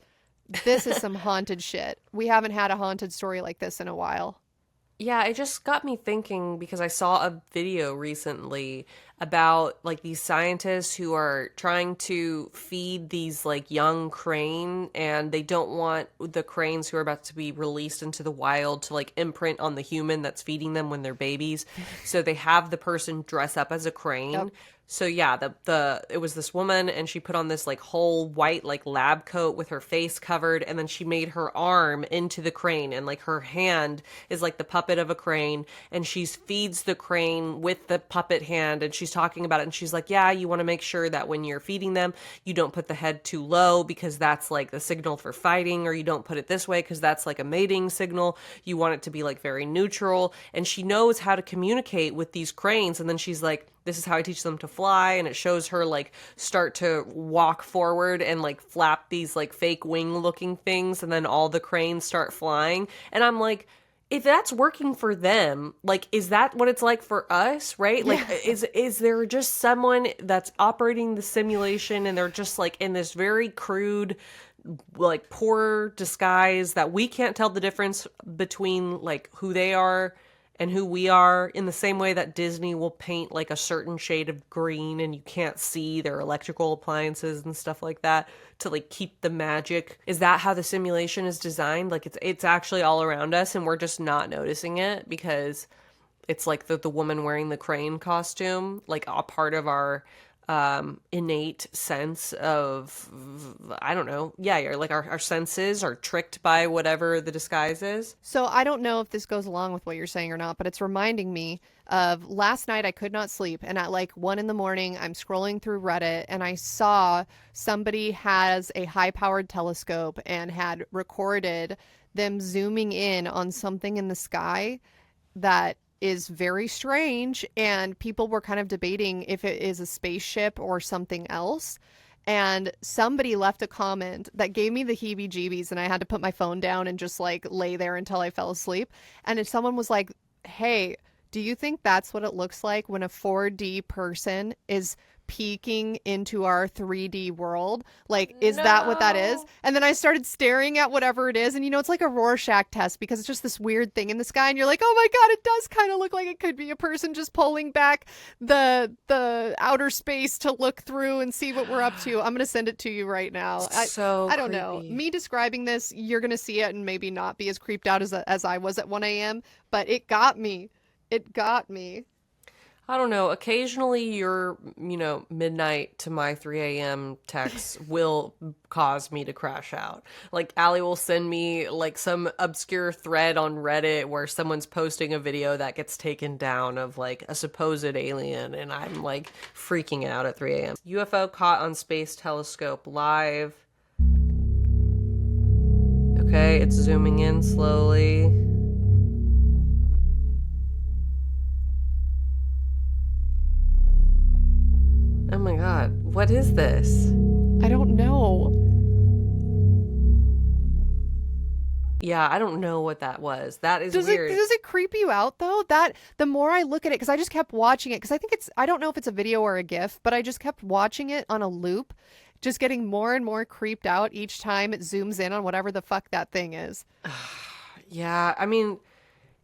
some haunted shit. We haven't had a haunted story like this in a while. Yeah, it just got me thinking because I saw a video recently about like these scientists who are trying to feed these like young crane, and they don't want the cranes who are about to be released into the wild to like imprint on the human that's feeding them when they're babies. So they have the person dress up as a crane. Yep. So yeah, it was this woman, and she put on this like whole white like lab coat with her face covered, and then she made her arm into the crane, and like her hand is like the puppet of a crane, and she feeds the crane with the puppet hand, and she's talking about it, and she's like, yeah, you want to make sure that when you're feeding them, you don't put the head too low because that's like the signal for fighting, or you don't put it this way because that's like a mating signal. You want it to be like very neutral, and she knows how to communicate with these cranes, and then she's like, this is how I teach them to fly. And it shows her like start to walk forward and like flap these like fake wing looking things. And then all the cranes start flying. And I'm like, if that's working for them, like, is that what it's like for us? Right? Like, is there just someone that's operating the simulation and they're just like in this very crude, like poor disguise that we can't tell the difference between like who they are and who we are, in the same way that Disney will paint like a certain shade of green and you can't see their electrical appliances and stuff like that to like keep the magic. Is that how the simulation is designed? Like it's actually all around us and we're just not noticing it because it's like the woman wearing the crane costume, like a part of our innate sense of, I don't know. Yeah, like our senses are tricked by whatever the disguise is. So I don't know if this goes along with what you're saying or not, but it's reminding me of last night I could not sleep. And at like 1 a.m, I'm scrolling through Reddit and I saw somebody has a high-powered telescope and had recorded them zooming in on something in the sky that is very strange, and people were kind of debating if it is a spaceship or something else. And somebody left a comment that gave me the heebie-jeebies, and I had to put my phone down and just like lay there until I fell asleep. And if someone was like, hey, do you think that's what it looks like when a 4D person is peeking into our 3D world? Like, is that what that is? And then I started staring at whatever it is, and it's like a Rorschach test, because it's just this weird thing in the sky, and you're like, oh my god, it does kind of look like it could be a person just pulling back the outer space to look through and see what we're up to. I'm gonna send it to you right now. I don't know. Me describing this, you're gonna see it and maybe not be as creeped out as I was at 1 a.m., but it got me. It got me. I don't know. Occasionally your, midnight to my 3 a.m. texts will cause me to crash out. Like, Allie will send me, like, some obscure thread on Reddit where someone's posting a video that gets taken down of, like, a supposed alien, and I'm, like, freaking out at 3 a.m. UFO caught on space telescope live. Okay, it's zooming in slowly. Oh my god, what is this? I don't know. Yeah, I don't know what that was. That is weird. Does it creep you out though? That the more I look at it, because I just kept watching it, because I don't know if it's a video or a GIF, but I just kept watching it on a loop, just getting more and more creeped out each time it zooms in on whatever the fuck that thing is. Yeah, I mean,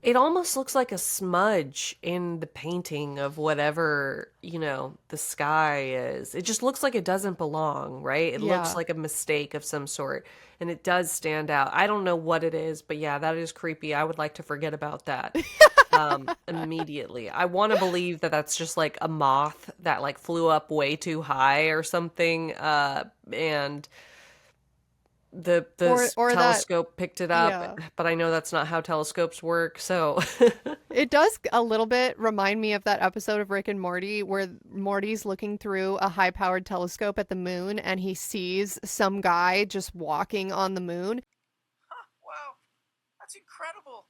it almost looks like a smudge in the painting of whatever, the sky is. It just looks like it doesn't belong, right? It looks like a mistake of some sort, and it does stand out. I don't know what it is, but yeah, that is creepy. I would like to forget about that immediately. I want to believe that that's just like a moth that like flew up way too high or something, and the or telescope picked it up, but I know that's not how telescopes work, so it does a little bit remind me of that episode of Rick and Morty where Morty's looking through a high-powered telescope at the moon and he sees some guy just walking on the moon. Wow, that's incredible.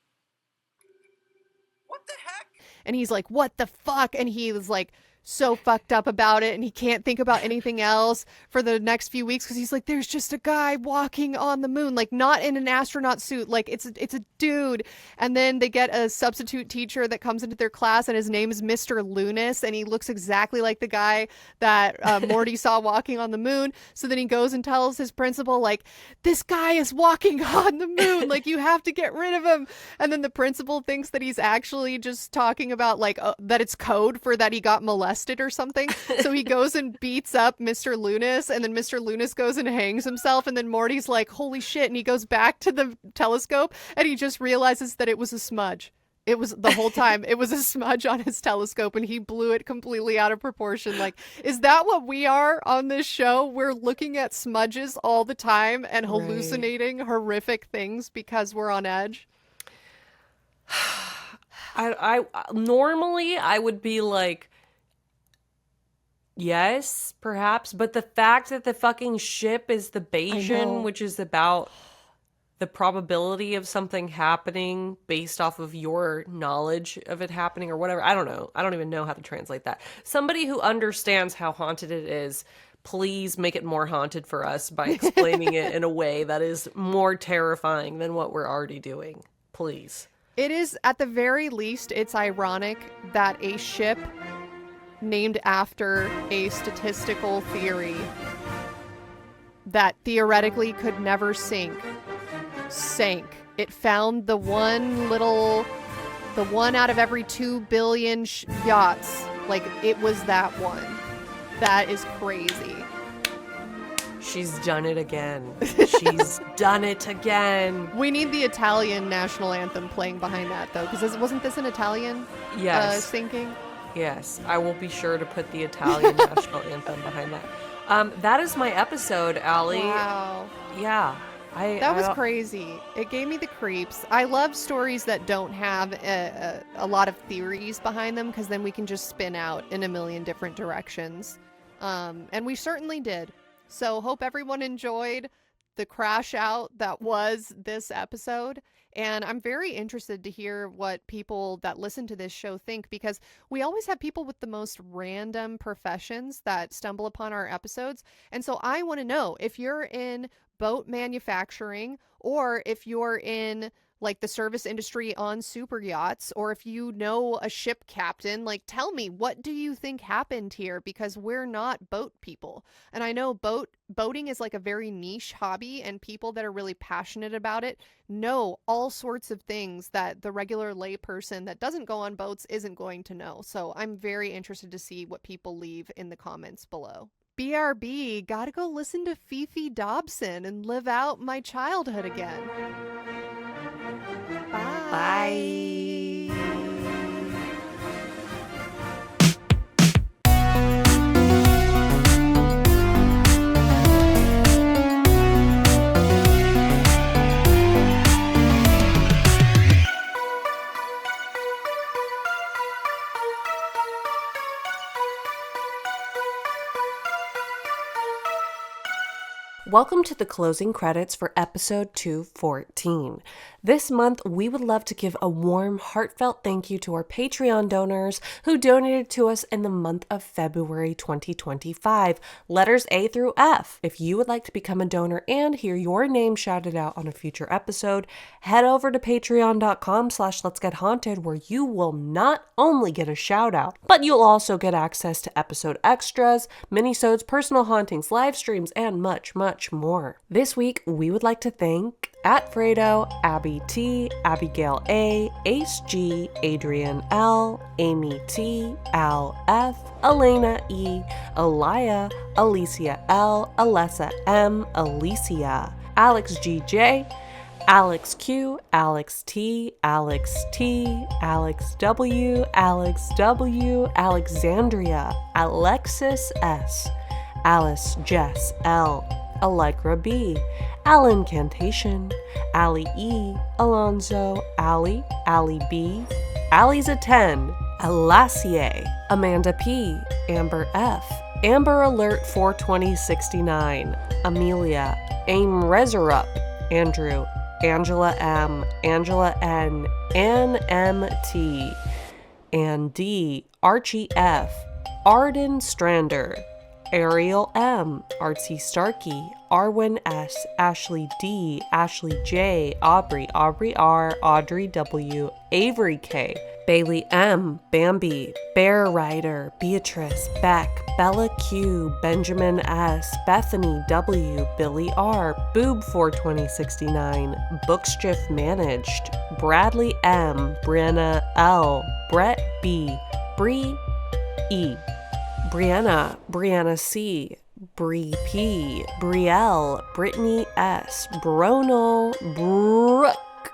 What the heck? And he's like, what the fuck? And he was like so fucked up about it, and he can't think about anything else for the next few weeks because he's like, there's just a guy walking on the moon, like not in an astronaut suit, like it's a dude. And then they get a substitute teacher that comes into their class, and his name is Mr. Loonis, and he looks exactly like the guy that Morty saw walking on the moon. So then he goes and tells his principal, like, this guy is walking on the moon, like you have to get rid of him. And then the principal thinks that he's actually just talking about like that it's code for that he got molested or something. So he goes and beats up Mr. Loonis, and then Mr. Loonis goes and hangs himself, and then Morty's like, holy shit, and he goes back to the telescope and he just realizes that it was a smudge. It was the whole time. It was a smudge on his telescope, and he blew it completely out of proportion. Like, is that what we are on this show? We're looking at smudges all the time and hallucinating horrific things because we're on edge. I normally I would be like, yes, perhaps, but the fact that the fucking ship is the Bayesian, which is about the probability of something happening based off of your knowledge of it happening or whatever, I don't know. I don't even know how to translate that. Somebody who understands how haunted it is, please make it more haunted for us by explaining it in a way that is more terrifying than what we're already doing. Please. It is, at the very least, it's ironic that a ship named after a statistical theory that theoretically could never sink sank. It found the one out of every 2 billion yachts. Like, it was that one. That is crazy. She's done it again. She's done it again. We need the Italian national anthem playing behind that, though, because wasn't this an Italian sinking? Yes, I will be sure to put the Italian national anthem behind that. That is my episode, Allie. Wow. Yeah. That was crazy. It gave me the creeps. I love stories that don't have a lot of theories behind them, because then we can just spin out in a million different directions. And we certainly did. So hope everyone enjoyed. the crash out that was this episode. And I'm very interested to hear what people that listen to this show think, because we always have people with the most random professions that stumble upon our episodes. And so I want to know if you're in boat manufacturing, or if you're in like the service industry on super yachts, or if you know a ship captain, like tell me, what do you think happened here? Because we're not boat people. And I know boating is like a very niche hobby, and people that are really passionate about it know all sorts of things that the regular layperson that doesn't go on boats isn't going to know. So I'm very interested to see what people leave in the comments below. BRB, gotta go listen to Fifi Dobson and live out my childhood again. Bye. Welcome to the closing credits for episode 214. This month, we would love to give a warm, heartfelt thank you to our Patreon donors who donated to us in the month of February 2025, letters A through F. If you would like to become a donor and hear your name shouted out on a future episode, head over to patreon.com/letsgethaunted, where you will not only get a shout out, but you'll also get access to episode extras, minisodes, personal hauntings, live streams, and much more. This week, we would like to thank Fredo, Abby T, Abigail A, Ace G, Adrian L, Amy T, Al F, Elena E, Elia, Alicia L, Alessa M, Alicia, Alex GJ, Alex Q, Alex T, Alex T, Alex W, Alexandria, Alexis S, Alice Jess L, Allegra B, Alan Cantation, Ali E, Alonzo, Ali B, Ali's a 10, Alassier, Amanda P, Amber F, Amber Alert 42069, Amelia, Aim Resurrup, Andrew, Angela M, Angela N, Ann M T, Ann D, Archie F, Arden Strander, Ariel M, Artsy Starkey, Arwen S, Ashley D, Ashley J, Aubrey R, Audrey W, Avery K, Bailey M, Bambi, Bear Rider, Beatrice, Beck, Bella Q, Benjamin S, Bethany W, Billy R, Boob 42069, Bookstiff Managed, Bradley M, Brianna L, Brett B, Bree E, Brianna C, Bree P, Brielle, Brittany S, Bronal, Brooke,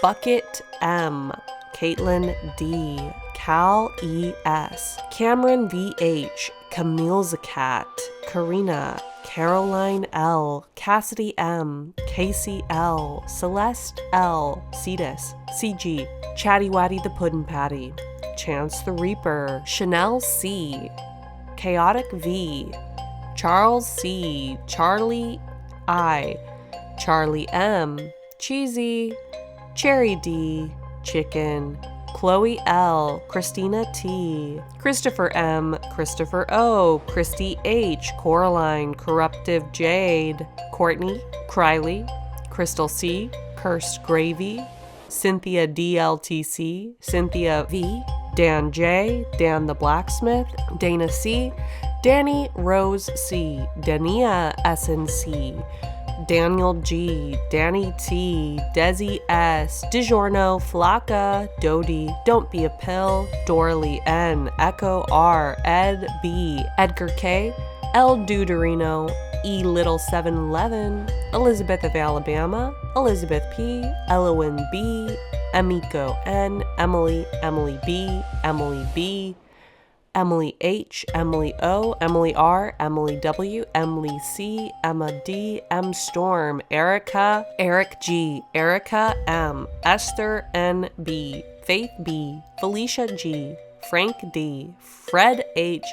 Bucket M, Caitlin D, Cal E S, Cameron VH, Camille Zakat, Karina, Caroline L, Cassidy M, Casey L, Celeste L, Cetus, CG, Chatty Watty the Puddin' Patty, Chance the Reaper, Chanel C, Chaotic V, Charles C, Charlie I, Charlie M, Cheesy, Cherry D, Chicken, Chloe L, Christina T, Christopher M, Christopher O, Christy H, Coraline, Corruptive Jade, Courtney, Criley, Crystal C, Cursed Gravy, Cynthia DLTC, Cynthia V, Dan J, Dan the Blacksmith, Dana C, Danny Rose C, Dania SNC, Daniel G, Danny T, Desi S, DiGiorno, Flocka, Dodie, Don't Be a Pill, Dorley N, Echo R, Ed B, Edgar K, L Duderino, E Little 711, Elizabeth of Alabama, Elizabeth P, Elowen B, Emiko N, Emily B, Emily H, Emily O, Emily R, Emily W, Emily C, Emma D, M Storm, Erica, Eric G, Erica M, Esther N B, Faith B, Felicia G, Frank D, Fred H,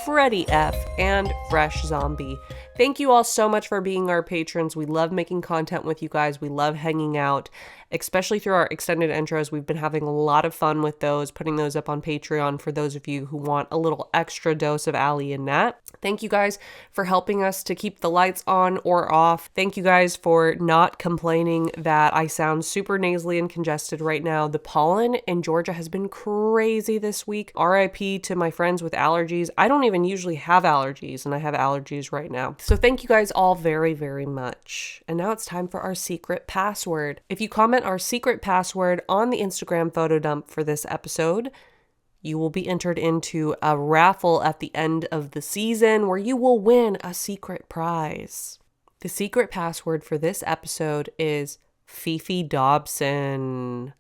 Freddie F, and Fresh Zombie. Thank you all so much for being our patrons. We love making content with you guys. We love hanging out, especially through our extended intros. We've been having a lot of fun with those, putting those up on Patreon for those of you who want a little extra dose of Allie and Nat. Thank you guys for helping us to keep the lights on or off. Thank you guys for not complaining that I sound super nasally and congested right now. The pollen in Georgia has been crazy this week. RIP to my friends with allergies. I don't even usually have allergies, and I have allergies right now. So thank you guys all very, very much. And now it's time for our secret password. If you comment our secret password on the Instagram photo dump for this episode, you will be entered into a raffle at the end of the season where you will win a secret prize. The secret password for this episode is Fifi Dobson.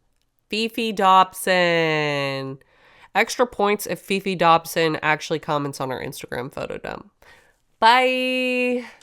Fifi Dobson. Extra points if Fifi Dobson actually comments on our Instagram photo dump. Bye.